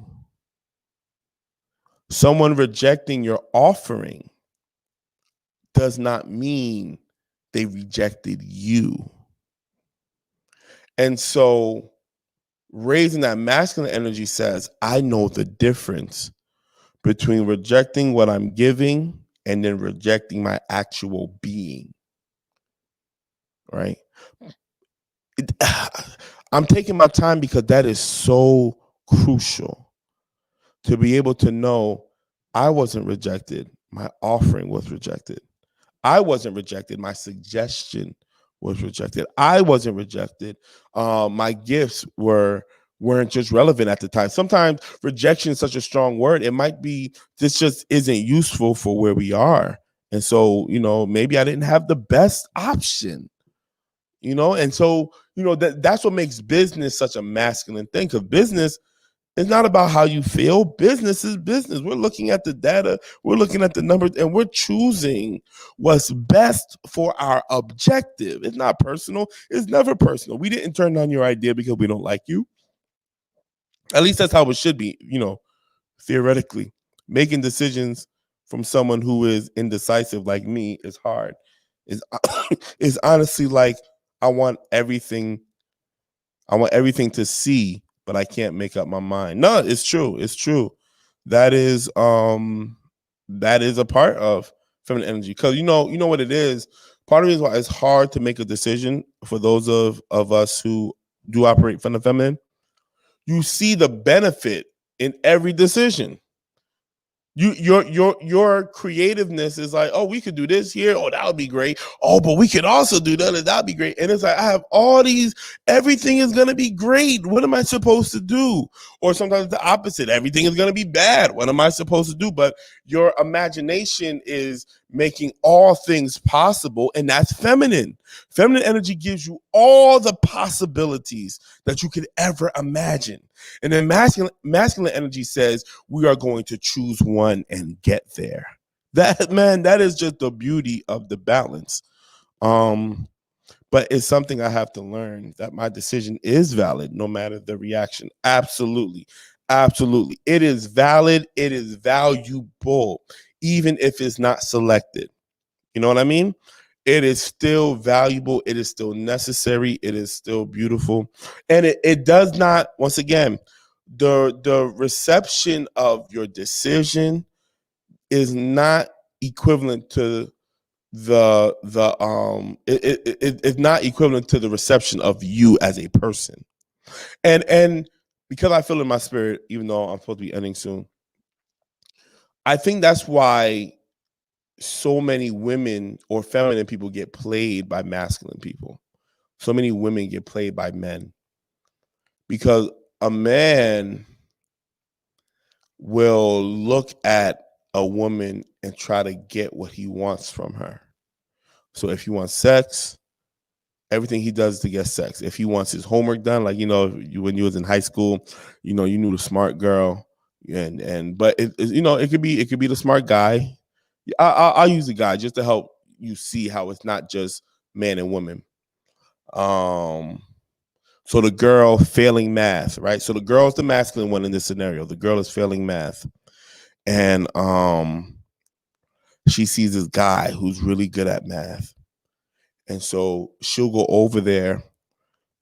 Someone rejecting your offering does not mean they rejected you. And so raising that masculine energy says, I know the difference between rejecting what I'm giving and then rejecting my actual being. Right? I'm taking my time because that is so crucial to be able to know I wasn't rejected. My offering was rejected. I wasn't rejected. My suggestion was rejected. I wasn't rejected. My gifts weren't just relevant at the time. Sometimes rejection is such a strong word. It might be this just isn't useful for where we are. And so, maybe I didn't have the best option. And so, that's what makes business such a masculine thing. Because business is not about how you feel. Business is business. We're looking at the data, we're looking at the numbers, and we're choosing what's best for our objective. It's not personal. It's never personal. We didn't turn down your idea because we don't like you. At least that's how it should be, theoretically. Making decisions from someone who is indecisive like me is hard. Is is honestly like I want everything I want everything to see, but I can't make up my mind. No, it's true. It's true. That is that is a part of feminine energy. Cause you know what it is. Part of the reason why it's hard to make a decision for those of us who do operate from the feminine, you see the benefit in every decision. Your creativeness is like, oh, we could do this here. Oh, that would be great. Oh, but we could also do that. That'd be great. And it's like, I have all these, everything is gonna be great. What am I supposed to do? Or sometimes the opposite, everything is gonna be bad. What am I supposed to do? But your imagination is making all things possible, and that's feminine. Feminine energy gives you all the possibilities that you could ever imagine. And then masculine energy says we are going to choose one and get there. That is just the beauty of the balance. But it's something I have to learn, that my decision is valid no matter the reaction. Absolutely. Absolutely. It is valid. It is valuable, even if it's not selected. You know what I mean? It is still valuable. It is still necessary. It is still beautiful. And it does not, once again, the reception of your decision is not equivalent to it's not equivalent to the reception of you as a person. And because I feel in my spirit, even though I'm supposed to be ending soon, I think that's why so many women or feminine people get played by masculine people. So many women get played by men because a man will look at a woman and try to get what he wants from her. So if he wants sex, everything he does to get sex. If he wants his homework done, like when you was in high school, you knew the smart girl, but it could be the smart guy. I'll use the guy just to help you see how it's not just man and woman. So the girl failing math, right? So the girl's the masculine one in this scenario. The girl is failing math, and she sees this guy who's really good at math, and so she'll go over there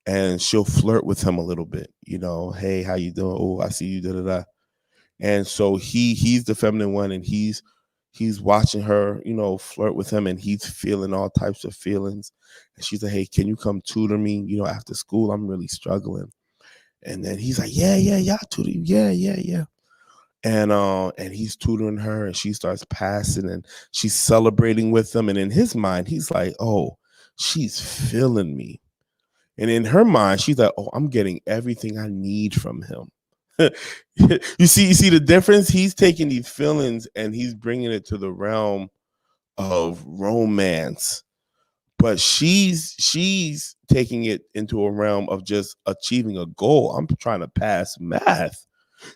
and she'll flirt with him a little bit. Hey, how you doing? Oh, I see you. Da da da. And so he's the feminine one, and he's watching her, flirt with him, and he's feeling all types of feelings. And she's like, hey, can you come tutor me, after school? I'm really struggling. And then he's like, yeah, I'll tutor you. Yeah. And he's tutoring her, and she starts passing, and she's celebrating with him. And in his mind, he's like, oh, she's feeling me. And in her mind, she's like, oh, I'm getting everything I need from him. you see the difference? He's taking these feelings and he's bringing it to the realm of romance, but she's taking it into a realm of just achieving a goal. I'm trying to pass math.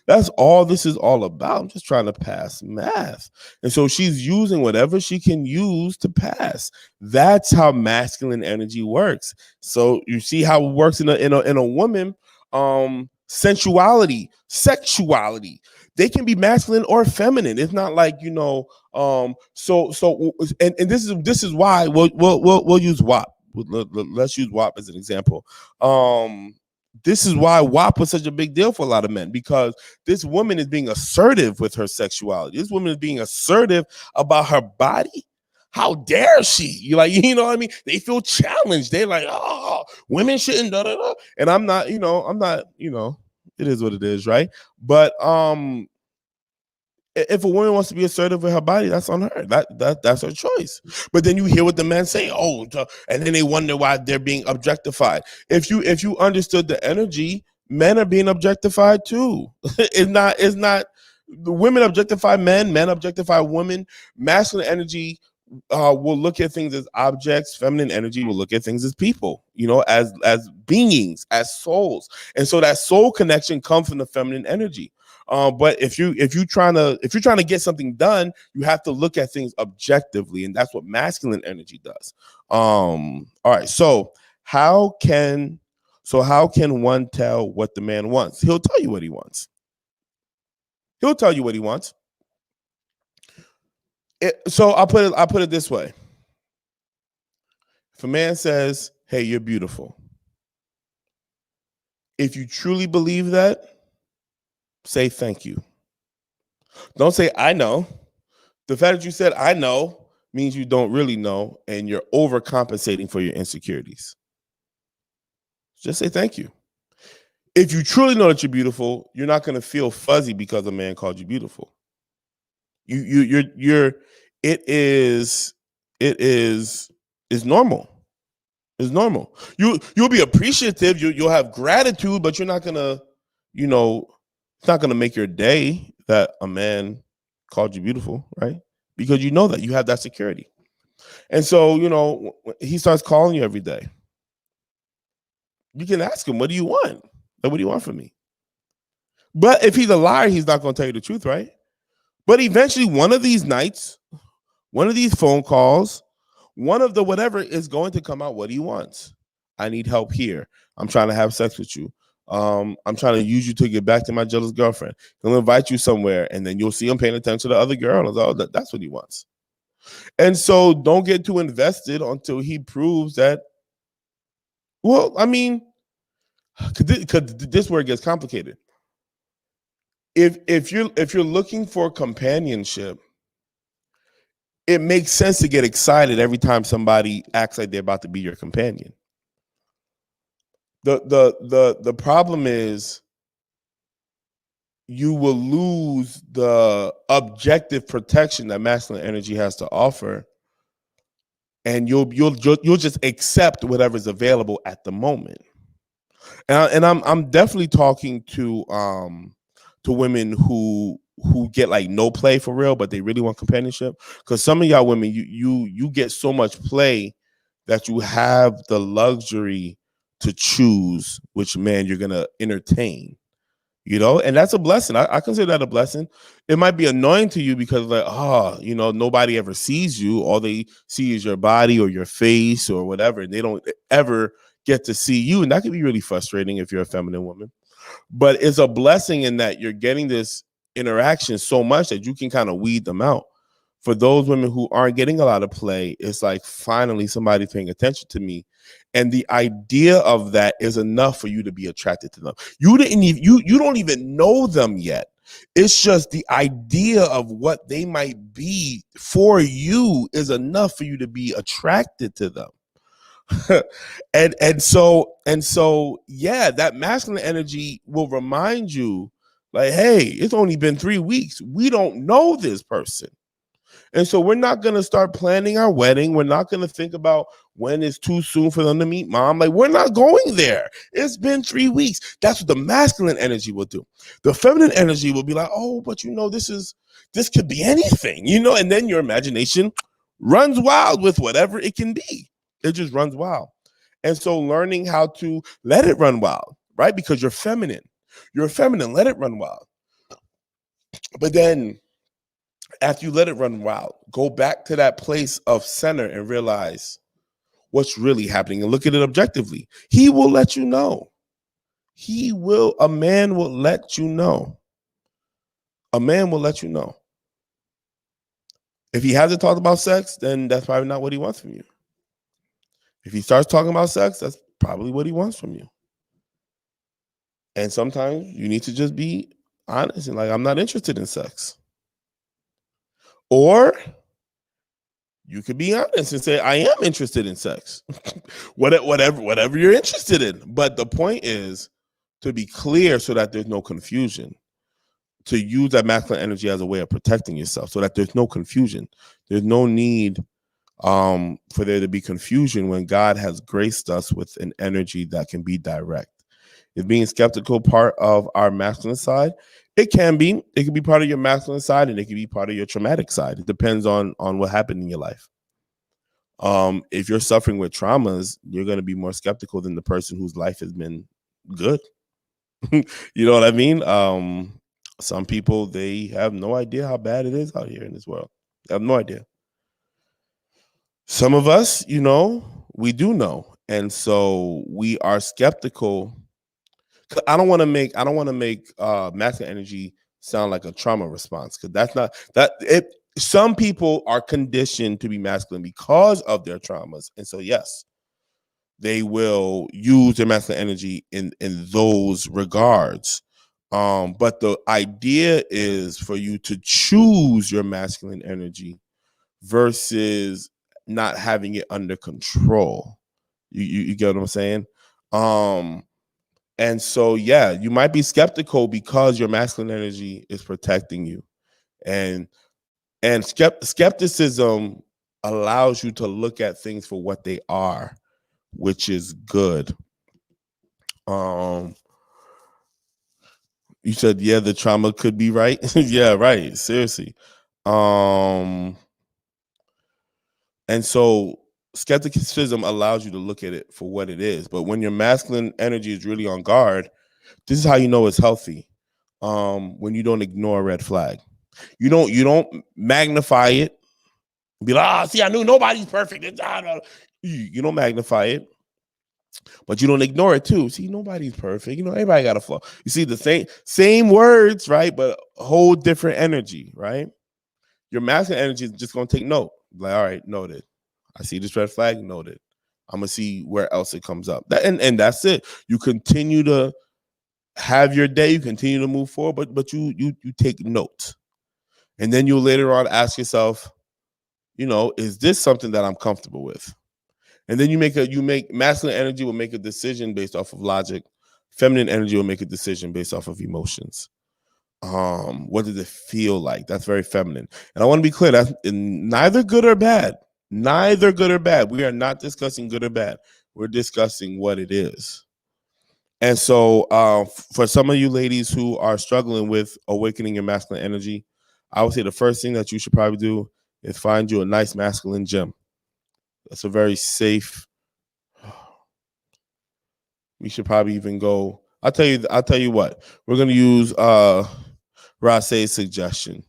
That's all this is all about. I'm just trying to pass math. And so she's using whatever she can use to pass. That's how masculine energy works. So you see how it works in a woman. Sensuality, sexuality, they can be masculine or feminine. It's not like and this is why we'll use WAP. Let's use WAP as an example. This is why WAP was such a big deal for a lot of men, because this woman is being assertive with her sexuality. This woman is being assertive about her body. How dare she? You what I mean? They feel challenged. They're like, oh, women shouldn't, da, da, da. And I'm not, it is what it is, right? But if a woman wants to be assertive with her body, that's on her. That's her choice. But then you hear what the men say, and then they wonder why they're being objectified. If you understood the energy, men are being objectified too. It's not the women objectify men objectify women. Masculine energy will look at things as objects. Feminine energy will look at things as people, as beings, as souls. And so that soul connection comes from the feminine energy. But if you're trying to get something done, you have to look at things objectively, and that's what masculine energy does. All right. So how can So how can one tell what the man wants? He'll tell you what he wants. He'll tell you what he wants. So I'll put it this way. If a man says, "Hey, you're beautiful," if you truly believe that, say thank you. Don't say I know. The fact that you said I know means you don't really know and you're overcompensating for your insecurities. Just say thank you. If you truly know that you're beautiful, you're not going to feel fuzzy because a man called you beautiful. You're it is it's normal. It's normal. You'll be appreciative, you'll have gratitude, but you're not going to, it's not going to make your day that a man called you beautiful, right? Because you know that you have that security. And so, he starts calling you every day. You can ask him, what do you want? Like, what do you want from me? But if he's a liar, he's not going to tell you the truth, right? But eventually, one of these nights, one of these phone calls, one of the whatever is going to come out what he wants. I need help here. I'm trying to have sex with you. I'm trying to use you to get back to my jealous girlfriend. He'll invite you somewhere, and then you'll see him paying attention to the other girl. Oh, that's what he wants. And so don't get too invested until he proves that. Well, I mean, because this word gets complicated. If you're looking for companionship, it makes sense to get excited every time somebody acts like they're about to be your companion. The problem is you will lose the objective protection that masculine energy has to offer, and you'll just accept whatever's available at the moment. And I'm definitely talking to women who get like no play for real, but they really want companionship. Because some of y'all women, you get so much play that you have the luxury to choose which man you're gonna entertain. And that's a blessing. I consider that a blessing. It might be annoying to you because nobody ever sees you. All they see is your body or your face or whatever, and they don't ever get to see you. And that can be really frustrating if you're a feminine woman. But it's a blessing in that you're getting this interaction so much that you can kind of weed them out. For those women who aren't getting a lot of play, it's like finally somebody paying attention to me. And the idea of that is enough for you to be attracted to them. You don't even know them yet. It's just the idea of what they might be for you is enough for you to be attracted to them. and so yeah, that masculine energy will remind you, like, hey, it's only been 3 weeks. We don't know this person. And so we're not going to start planning our wedding. We're not going to think about when it's too soon for them to meet mom. Like, we're not going there. It's been 3 weeks. That's what the masculine energy will do. The feminine energy will be like, oh, but this could be anything, and then your imagination runs wild with whatever it can be. It just runs wild. And so learning how to let it run wild, right? Because you're feminine. You're feminine. Let it run wild. But then after you let it run wild, go back to that place of center and realize what's really happening and look at it objectively. He will let you know. A man will let you know. A man will let you know. If he hasn't talked about sex, then that's probably not what he wants from you. If he starts talking about sex, that's probably what he wants from you. And sometimes you need to just be honest and like, I'm not interested in sex. Or you could be honest and say, I am interested in sex. whatever you're interested in. But the point is to be clear so that there's no confusion. To use that masculine energy as a way of protecting yourself so that there's no confusion. There's no need for there to be confusion when God has graced us with an energy that can be direct. Is being skeptical part of our masculine side? It can be. It can be part of your masculine side, and it can be part of your traumatic side. It depends on what happened in your life. If you're suffering with traumas, you're going to be more skeptical than the person whose life has been good. You know what I mean? Some people, they have no idea how bad it is out here in this world. They have no idea. Some of us, we do know. And so we are skeptical. 'Cause I don't want to make masculine energy sound like a trauma response, because that's not that it. Some people are conditioned to be masculine because of their traumas, and so yes, they will use their masculine energy in those regards. But the idea is for you to choose your masculine energy versus not having it under control. You get what I'm saying? Um, and so, yeah, you might be skeptical because your masculine energy is protecting you, and skepticism allows you to look at things for what they are, which is good. Um, you said, yeah, the trauma could be right. Yeah, right. Seriously. Um, and so skepticism allows you to look at it for what it is. But when your masculine energy is really on guard, this is how you know it's healthy. When you don't ignore a red flag. You don't magnify it. Be like, see, I knew nobody's perfect. You don't magnify it, but you don't ignore it too. See, nobody's perfect. Everybody got a flaw. You see the same words, right? But a whole different energy, right? Your masculine energy is just gonna take note. Like, all right, noted. I see this red flag, noted. I'm gonna see where else it comes up. And that's it. You continue to have your day, you continue to move forward, but you take note. And then you later on ask yourself, is this something that I'm comfortable with? And then you make masculine energy will make a decision based off of logic. Feminine energy will make a decision based off of emotions. What does it feel like? That's very feminine. And I want to be clear, that's neither good or bad. Neither good or bad. We are not discussing good or bad. We're discussing what it is. And so for some of you ladies who are struggling with awakening your masculine energy, I would say the first thing that you should probably do is find you a nice masculine gym. That's a very safe. We should probably even go. I'll tell you what. We're gonna use Rase's suggestion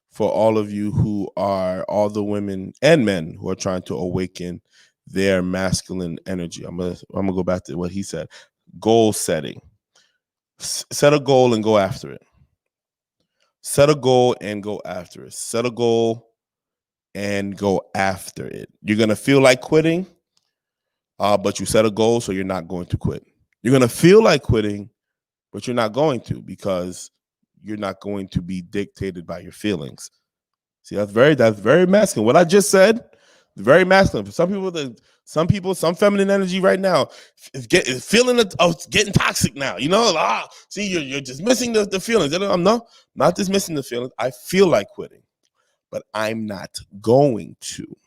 for all of you who are all the women and men who are trying to awaken their masculine energy. I'm gonna go back to what he said. Goal setting. Set a goal and go after it. Set a goal and go after it. Set a goal and go after it. You're gonna feel like quitting, but you set a goal, so you're not going to quit. You're gonna feel like quitting, but you're not going to, because you're not going to be dictated by your feelings. See, that's very masculine. What I just said, very masculine. For some people, some feminine energy right now is feeling getting toxic now. See, you're dismissing the feelings. I'm not dismissing the feelings. I feel like quitting, but I'm not going to,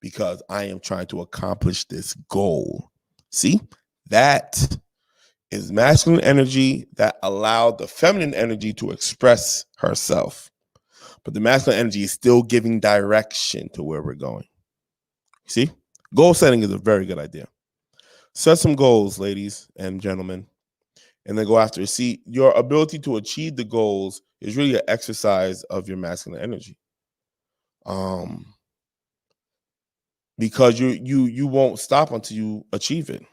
because I am trying to accomplish this goal. See, that is masculine energy that allowed the feminine energy to express herself. But the masculine energy is still giving direction to where we're going. See? Goal setting is a very good idea. Set some goals, ladies and gentlemen, and then go after it. See, your ability to achieve the goals is really an exercise of your masculine energy. Because you won't stop until you achieve it.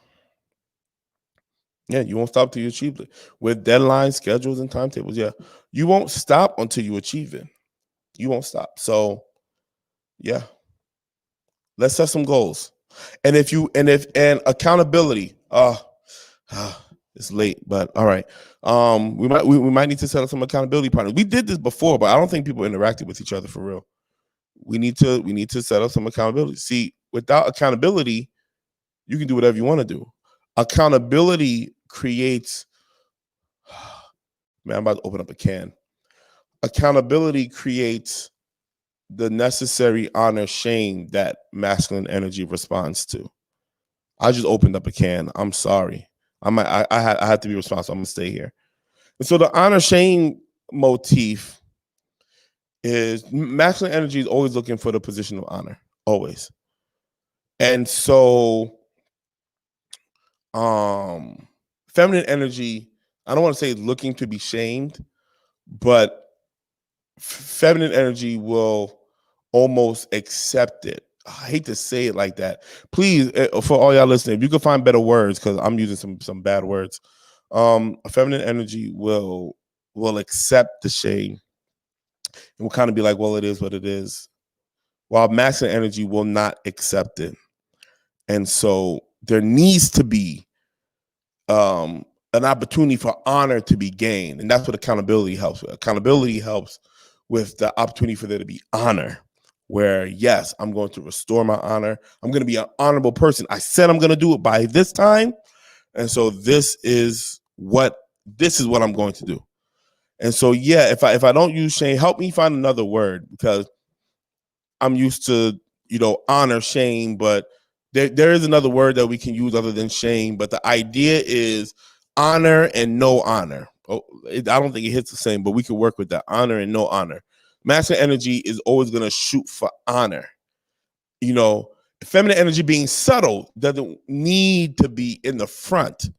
Yeah, you won't stop till you achieve it. With deadlines, schedules, and timetables, yeah, you won't stop until you achieve it. You won't stop. So, yeah, let's set some goals. And if accountability, it's late, but all right. We might need to set up some accountability partners. We did this before, but I don't think people interacted with each other for real. We need to set up some accountability. See, without accountability, you can do whatever you want to do. Accountability creates, man, I'm about to open up a can. Accountability creates the necessary honor shame that masculine energy responds to. I just opened up a can. I'm sorry. I had to be responsible. I'm gonna stay here. And so the honor shame motif is masculine energy is always looking for the position of honor, always. And so feminine energy, I don't want to say looking to be shamed, but feminine energy will almost accept it. I hate to say it like that. Please, for all y'all listening, if you can find better words, because I'm using some bad words. Feminine energy will accept the shame and will kind of be like, well, it is what it is. While masculine energy will not accept it. And so there needs to be an opportunity for honor to be gained. And that's what accountability helps with. Accountability helps with the opportunity for there to be honor, where, yes, I'm going to restore my honor. I'm going to be an honorable person. I said I'm going to do it by this time. And so this is what I'm going to do. And so, yeah, if I don't use shame, help me find another word, because I'm used to, honor, shame, but there is another word that we can use other than shame. But the idea is honor and no honor. Oh, I don't think it hits the same, but we can work with that. Honor and no honor. Masculine energy is always going to shoot for honor. Feminine energy being subtle doesn't need to be in the front.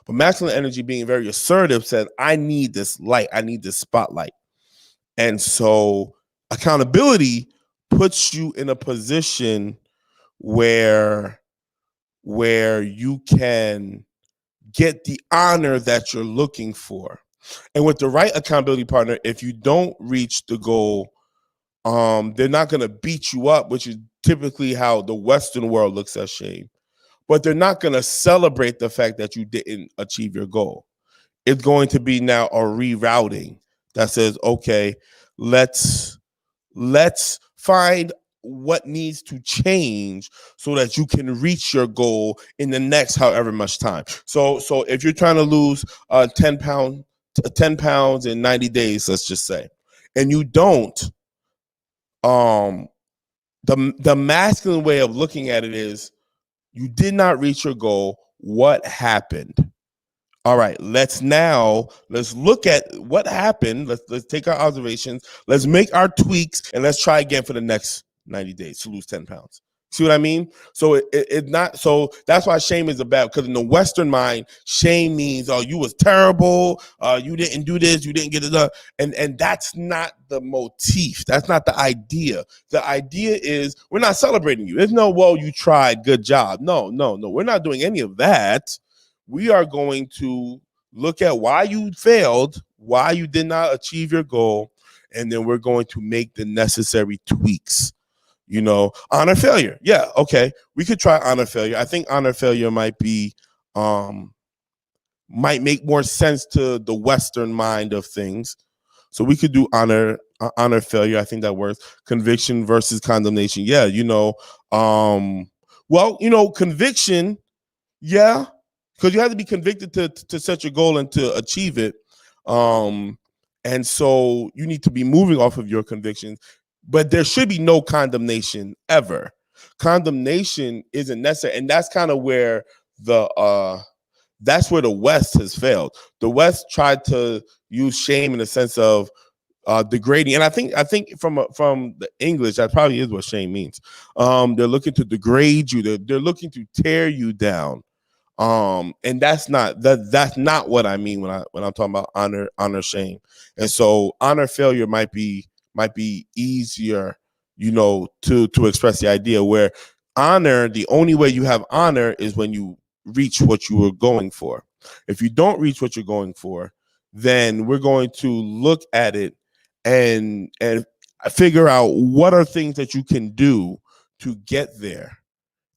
But masculine energy being very assertive said, I need this light. I need this spotlight. And so accountability puts you in a position where you can get the honor that you're looking for. And with the right accountability partner, if you don't reach the goal, they're not going to beat you up, which is typically how the Western world looks at shame. But they're not going to celebrate the fact that you didn't achieve your goal. It's going to be now a rerouting that says, okay, let's find what needs to change so that you can reach your goal in the next however much time. So if you're trying to lose 10 pounds in 90 days, let's just say, and you don't, the masculine way of looking at it is, you did not reach your goal. What happened? All right, let's look at what happened. Let's take our observations. Let's make our tweaks, and let's try again for the next 90 days to lose 10 pounds. See what I mean? So it's not, so that's why shame is bad, because in the Western mind, shame means, oh, you was terrible, you didn't do this, you didn't get it done. And that's not the motif. That's not the idea. The idea is, we're not celebrating you. There's no, well, you tried, good job. No. We're not doing any of that. We are going to look at why you failed, why you did not achieve your goal, and then we're going to make the necessary tweaks. Honor failure. Yeah, okay. We could try honor failure. I think honor failure might make more sense to the Western mind of things. So we could do honor failure. I think that works. Conviction versus condemnation. Yeah, conviction, yeah, because you have to be convicted to set your goal and to achieve it. And so you need to be moving off of your convictions, but there should be no condemnation ever. Condemnation isn't necessary. And that's kind of where that's where the West has failed. The West tried to use shame in the sense of degrading, and I think from the English, that probably is what shame means. They're looking to degrade you. They're looking to tear you down. And that's not what I mean when I'm talking about honor shame. And so honor failure might be easier, to express the idea, where honor, the only way you have honor is when you reach what you were going for. If you don't reach what you're going for, then we're going to look at it and figure out what are things that you can do to get there.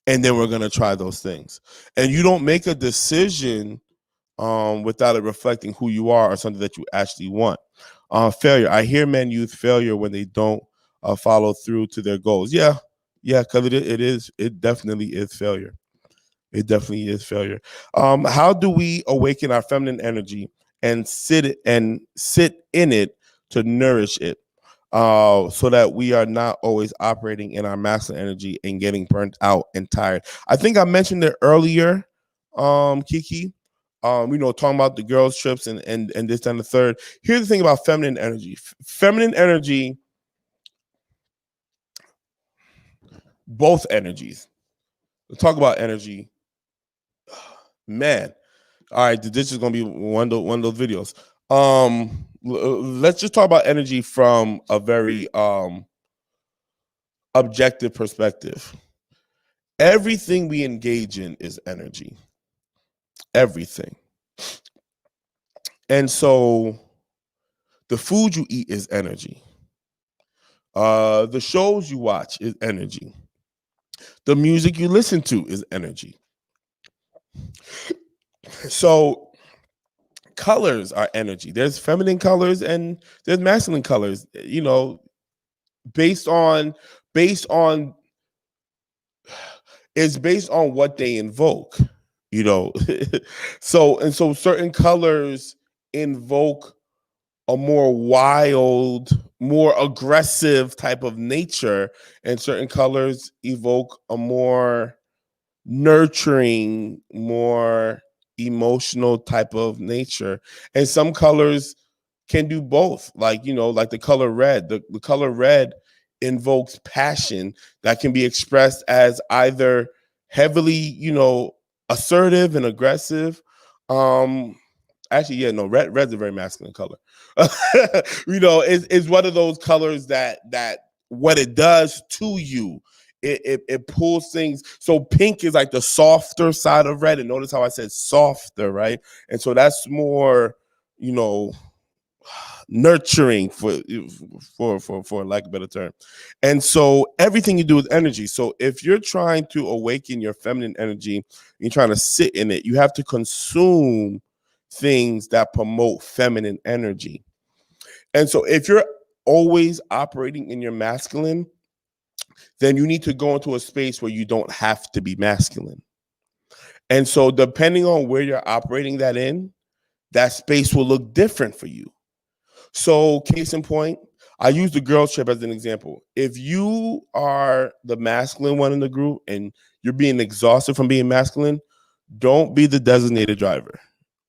And then we're going to try those things. And you don't make a decision without it reflecting who you are or something that you actually want. Failure. I hear men use failure when they don't follow through to their goals. Yeah, because it definitely is failure. It definitely is failure. How do we awaken our feminine energy and sit in it to nourish it? So that we are not always operating in our masculine energy and getting burnt out and tired. I think I mentioned it earlier, Kiki. Talking about the girls' trips and this and the third. Here's the thing about feminine energy. Feminine energy, both energies. Let's talk about energy. Man, all right, this is gonna be one of those videos. Let's just talk about energy from a very objective perspective. Everything we engage in is energy. Everything. And so the food you eat is energy. The shows you watch is energy. The music you listen to is energy. So colors are energy. There's feminine colors and there's masculine colors, based on based on it's based on what they invoke, you know. So certain colors invoke a more wild, more aggressive type of nature, and certain colors evoke a more nurturing, more emotional type of nature. And some colors can do both. Like, like the color red. The color red invokes passion that can be expressed as either heavily, assertive and aggressive. Um, Actually, yeah, no, red's a very masculine color. It's one of those colors that what it does to you, it pulls things. So pink is like the softer side of red, and notice how I said softer, right? And so that's more, you know, nurturing for lack of a better term. And so everything you do is energy. So if you're trying to awaken your feminine energy, you're trying to sit in it, you have to consume things that promote feminine energy. And so if you're always operating in your masculine, then you need to go into a space where you don't have to be masculine. And so depending on where you're operating that in, that space will look different for you. So case in point, I use the girls trip as an example. If you are the masculine one in the group and you're being exhausted from being masculine, don't be the designated driver.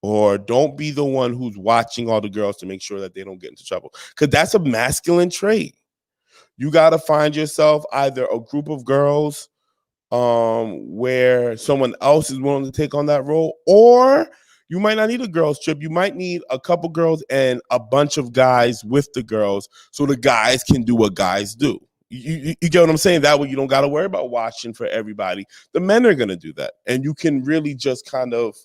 Or don't be the one who's watching all the girls to make sure that they don't get into trouble. Because that's a masculine trait. You got to find yourself either a group of girls where someone else is willing to take on that role, or you might not need a girls trip. You might need a couple girls and a bunch of guys with the girls so the guys can do what guys do. You get what I'm saying? That way you don't got to worry about watching for everybody. The men are going to do that. And you can really just kind of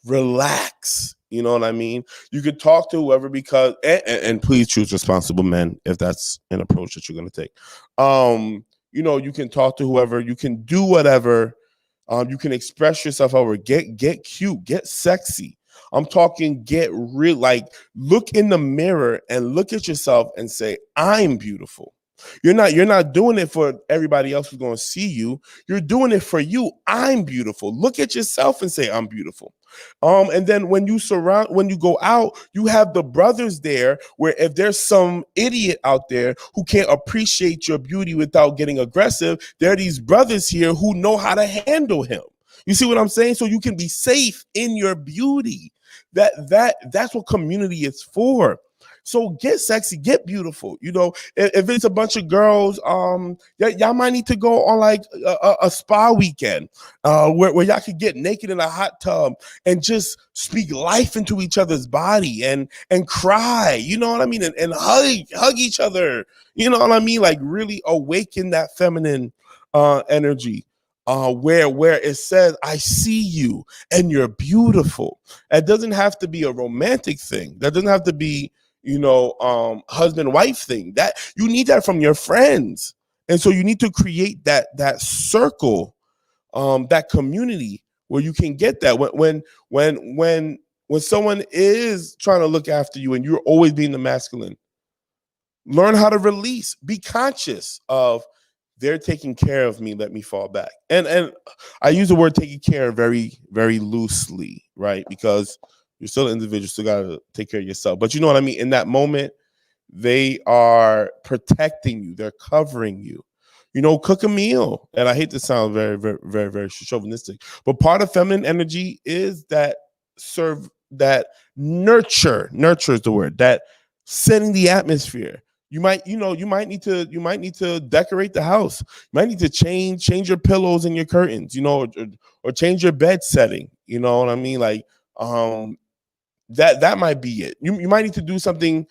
relax. You know what I mean? You could talk to whoever because and please choose responsible men if that's an approach that you're going to take. You can talk to whoever, you can do whatever, you can express yourself however, get cute, get sexy. I'm talking get real, like look in the mirror and look at yourself and say, I'm beautiful. You're not doing it for everybody else who's going to see you. You're doing it for you. I'm beautiful. Look at yourself and say, I'm beautiful. And then when you go out, you have the brothers there where if there's some idiot out there who can't appreciate your beauty without getting aggressive, there are these brothers here who know how to handle him. You see what I'm saying? So you can be safe in your beauty. That's what community is for. So get sexy, get beautiful. If it's a bunch of girls, y'all might need to go on like a spa weekend where y'all could get naked in a hot tub and just speak life into each other's body and cry, you know what I mean? And hug each other, you know what I mean? Like really awaken that feminine energy. Where it says, I see you and you're beautiful. It doesn't have to be a romantic thing. That doesn't have to be, husband wife thing. That you need that from your friends. And so you need to create that circle, that community where you can get that when someone is trying to look after you and you're always being the masculine. Learn how to release. Be conscious of they're taking care of me. Let me fall back. And I use the word taking care very, very loosely, right? Because you're still an individual, still got to take care of yourself. But you know what I mean? In that moment, they are protecting you. They're covering you. Cook a meal. And I hate to sound very, very, very, very chauvinistic, but part of feminine energy is that nurture. Nurture is the word. That setting the atmosphere. You might need to decorate the house. You might need to change your pillows and your curtains, or change your bed setting. You know what I mean? Like, that might be it. You might need to do something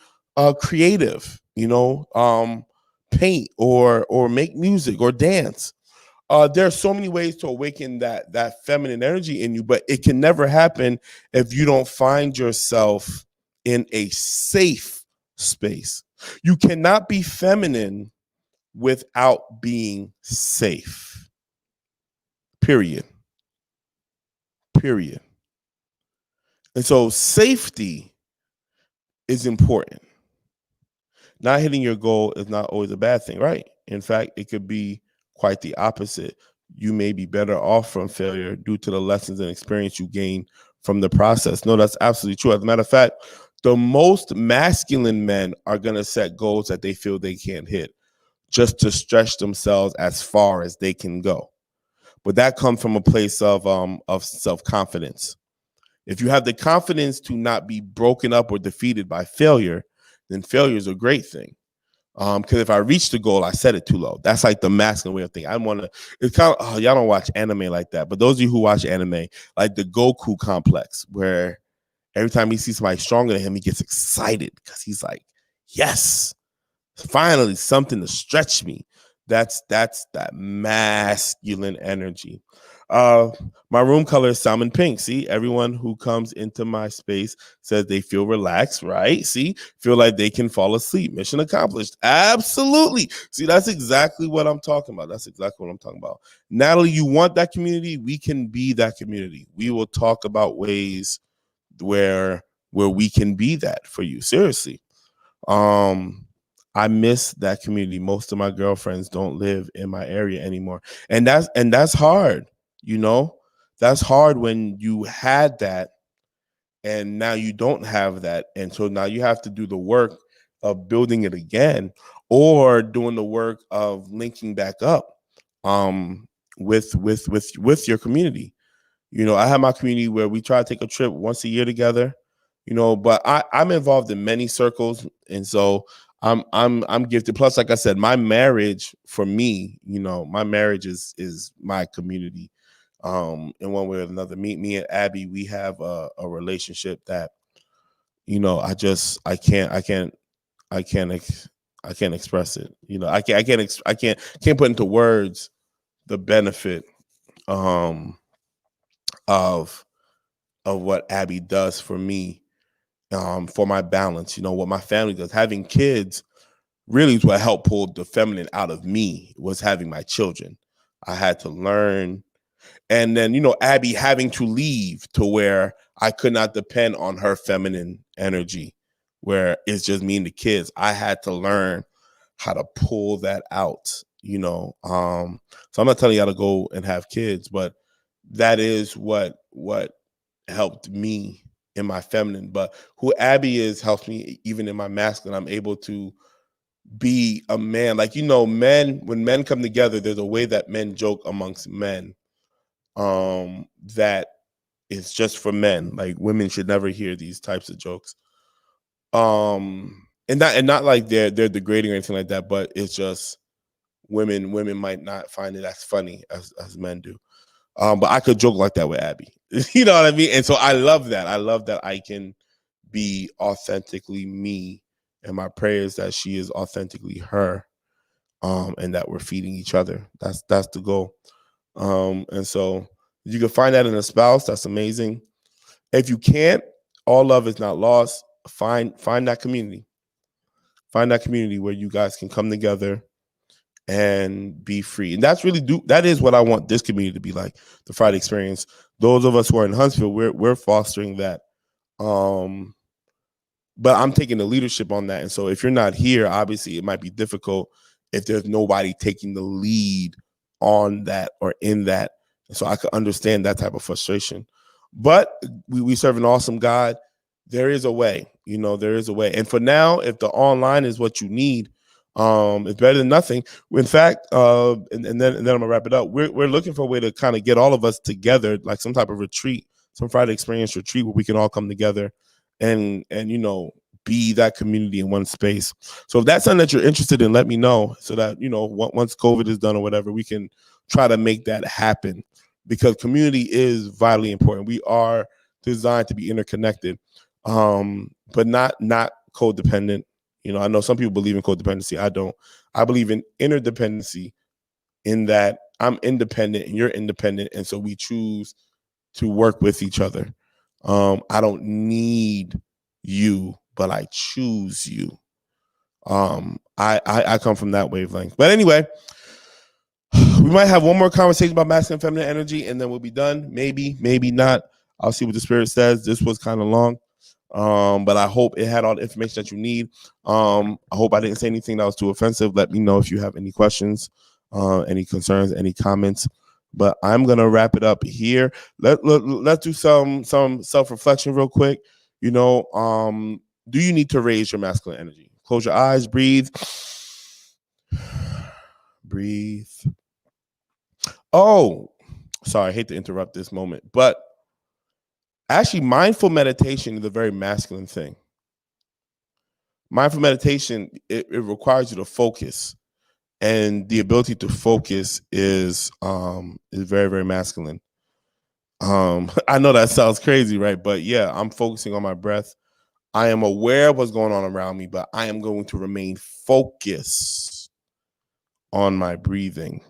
creative, paint or make music or dance. There are so many ways to awaken that feminine energy in you, but it can never happen if you don't find yourself in a safe space. You cannot be feminine without being safe. Period. Period. And so safety is important. Not hitting your goal is not always a bad thing, right? In fact, it could be quite the opposite. You may be better off from failure due to the lessons and experience you gain from the process. No, that's absolutely true. As a matter of fact, the most masculine men are going to set goals that they feel they can't hit just to stretch themselves as far as they can go. But that comes from a place of self-confidence. If you have the confidence to not be broken up or defeated by failure, then failure is a great thing. Because if I reach the goal, I set it too low. That's like the masculine way of thinking. I want to. It's kind of y'all don't watch anime like that, but those of you who watch anime, like the Goku complex, where every time he sees somebody stronger than him, he gets excited because he's like, "Yes, finally something to stretch me." That's that masculine energy. My room color is salmon pink. See, everyone who comes into my space says they feel relaxed, right? See, feel like they can fall asleep. Mission accomplished. Absolutely. See, that's exactly what I'm talking about. That's exactly what I'm talking about. Natalie, you want that community? We can be that community. We will talk about ways where we can be that for you. Seriously. I miss that community. Most of my girlfriends don't live in my area anymore. And that's hard, you know? That's hard when you had that and now you don't have that. And so now you have to do the work of building it again or doing the work of linking back up with your community. You know, I have my community where we try to take a trip once a year together, you know, but I'm involved in many circles. And so I'm gifted. Plus, like I said, my marriage for me, you know, my marriage is my community. In one way or another. Me and Abby, we have a relationship that, you know, I can't express it. You know, I can't put into words the benefit of what Abby does for me, for my balance, you know, what my family does. Having kids really is what helped pull the feminine out of me, was having my children. I had to learn. And then, you know, Abby having to leave to where I could not depend on her feminine energy, where it's just me and the kids. I had to learn how to pull that out, you know. So I'm not telling y'all to go and have kids, but that is what helped me in my feminine. But who Abby is helps me even in my masculine. I'm able to be a man. Like, you know, when men come together, there's a way that men joke amongst men that is just for men. Like, women should never hear these types of jokes. And not like they're degrading or anything like that, but it's just women might not find it as funny as men do. But I could joke like that with Abby. You know what I mean? And so I love that. I love that I can be authentically me, and my prayer is that she is authentically her, and that we're feeding each other. That's the goal. And so you can find that in a spouse. That's amazing. If you can't, all love is not lost. Find that community. Find that community where you guys can come together and be free. And that is what I want this community to be like, the Friday experience. Those of us who are in Huntsville, we're fostering that. But I'm taking the leadership on that. And so if you're not here, obviously it might be difficult if there's nobody taking the lead on that or in that. And so I could understand that type of frustration. But we serve an awesome God. There is a way, you know, there is a way. And for now, if the online is what you need, it's better than nothing. In fact, and then I'm gonna wrap it up. We're looking for a way to kind of get all of us together, like some type of retreat, some Friday experience retreat where we can all come together and you know, be that community in one space. So if that's something that you're interested in, let me know, so that, you know, once COVID is done or whatever, we can try to make that happen, because community is vitally important. We are designed to be interconnected, but not codependent. You know, I know some people believe in codependency. I don't. I believe in interdependency in that I'm independent and you're independent, and so we choose to work with each other. I don't need you, but I choose you. I come from that wavelength. But anyway, we might have one more conversation about masculine and feminine energy, and then we'll be done. Maybe, maybe not. I'll see what the spirit says. This was kind of long, but I hope it had all the information that you need. I hope I didn't say anything that was too offensive. Let me know if you have any questions, any concerns, any comments. But I'm gonna wrap it up here. Let's do some self reflection real quick. You know, do you need to raise your masculine energy? Close your eyes, breathe, breathe. Oh, sorry, I hate to interrupt this moment, but actually, mindful meditation is a very masculine thing. Mindful meditation, it requires you to focus, and the ability to focus is very, very masculine. I know that sounds crazy, right? But yeah, I'm focusing on my breath. I am aware of what's going on around me, but I am going to remain focused on my breathing.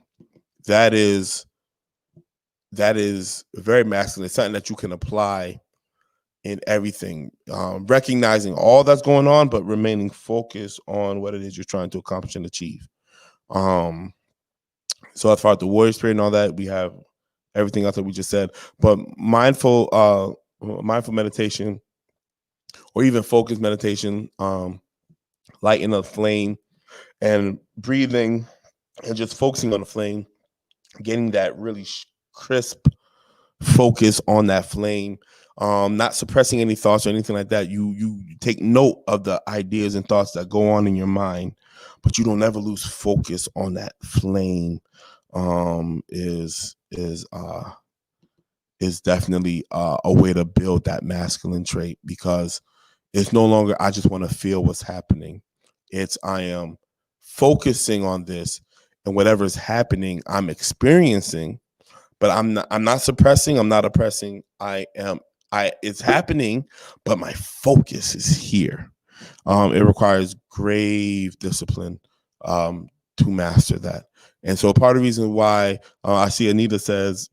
That is very masculine. It's something that you can apply in everything, recognizing all that's going on, but remaining focused on what it is you're trying to accomplish and achieve. So as far as the warrior spirit and all that, we have everything else that we just said. But mindful meditation, or even focused meditation, lighting a flame and breathing and just focusing on the flame, getting that really crisp focus on that flame, not suppressing any thoughts or anything like that. You take note of the ideas and thoughts that go on in your mind, but you don't ever lose focus on that flame. Is definitely a way to build that masculine trait, because it's no longer I just want to feel what's happening. It's I am focusing on this, and whatever's happening, I'm experiencing, but I'm not suppressing, I'm not oppressing. It's happening, but my focus is here. It requires grave discipline to master that. And so part of the reason why I see Anita says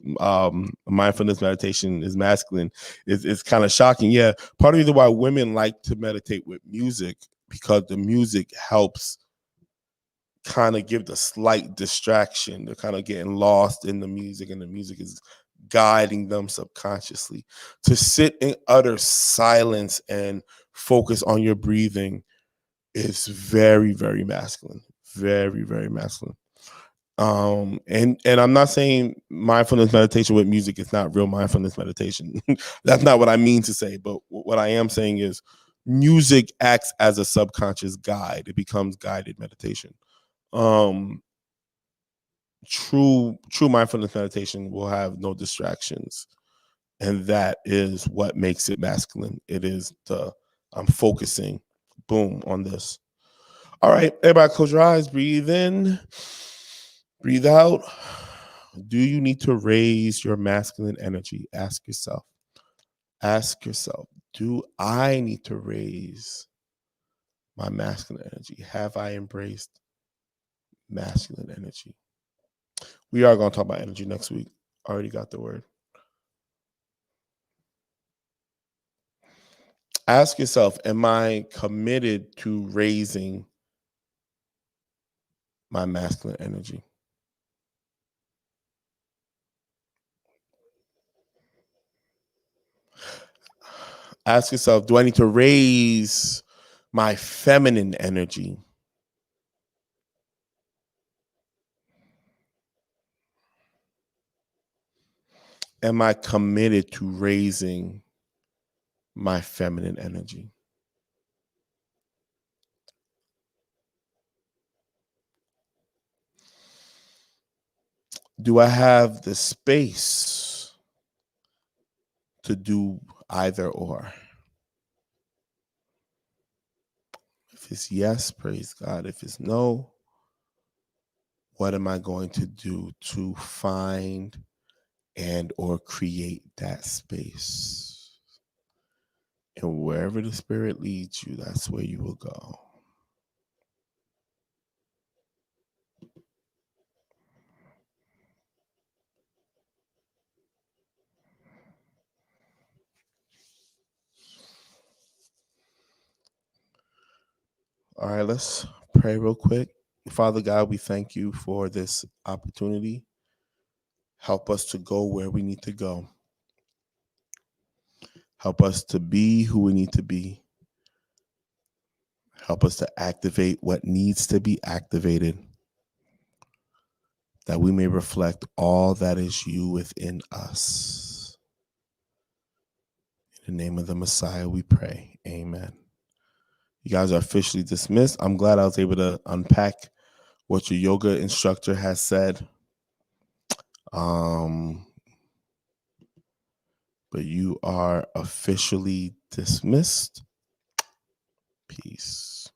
mindfulness meditation is masculine is kind of shocking. Yeah, part of the reason why women like to meditate with music, because the music helps kind of give the slight distraction. They're kind of getting lost in the music, and the music is guiding them subconsciously to sit in utter silence and focus on your breathing. Is very, very masculine. Very, very masculine. And I'm not saying mindfulness meditation with music is not real mindfulness meditation. That's not what I mean to say. But what I am saying is music acts as a subconscious guide. It becomes guided meditation. Um, true mindfulness meditation will have no distractions, and that is what makes it masculine. It is the I'm focusing, boom, on this. All right, everybody, close your eyes, breathe in, breathe out. Do you need to raise your masculine energy? Ask yourself. Ask yourself, do I need to raise my masculine energy? Have I embraced masculine energy? We are going to talk about energy next week. Already got the word. Ask yourself, am I committed to raising my masculine energy? Ask yourself, do I need to raise my feminine energy? Am I committed to raising my feminine energy? Do I have the space to do either or? If it's yes, praise God. If it's no, what am I going to do to find and or create that space? And wherever the spirit leads you, that's where you will go. All right, let's pray real quick. Father God, we thank you for this opportunity. Help us to go where we need to go. Help us to be who we need to be. Help us to activate what needs to be activated, that we may reflect all that is you within us. In the name of the Messiah, we pray. Amen. You guys are officially dismissed. I'm glad I was able to unpack what your yoga instructor has said. But you are officially dismissed. Peace.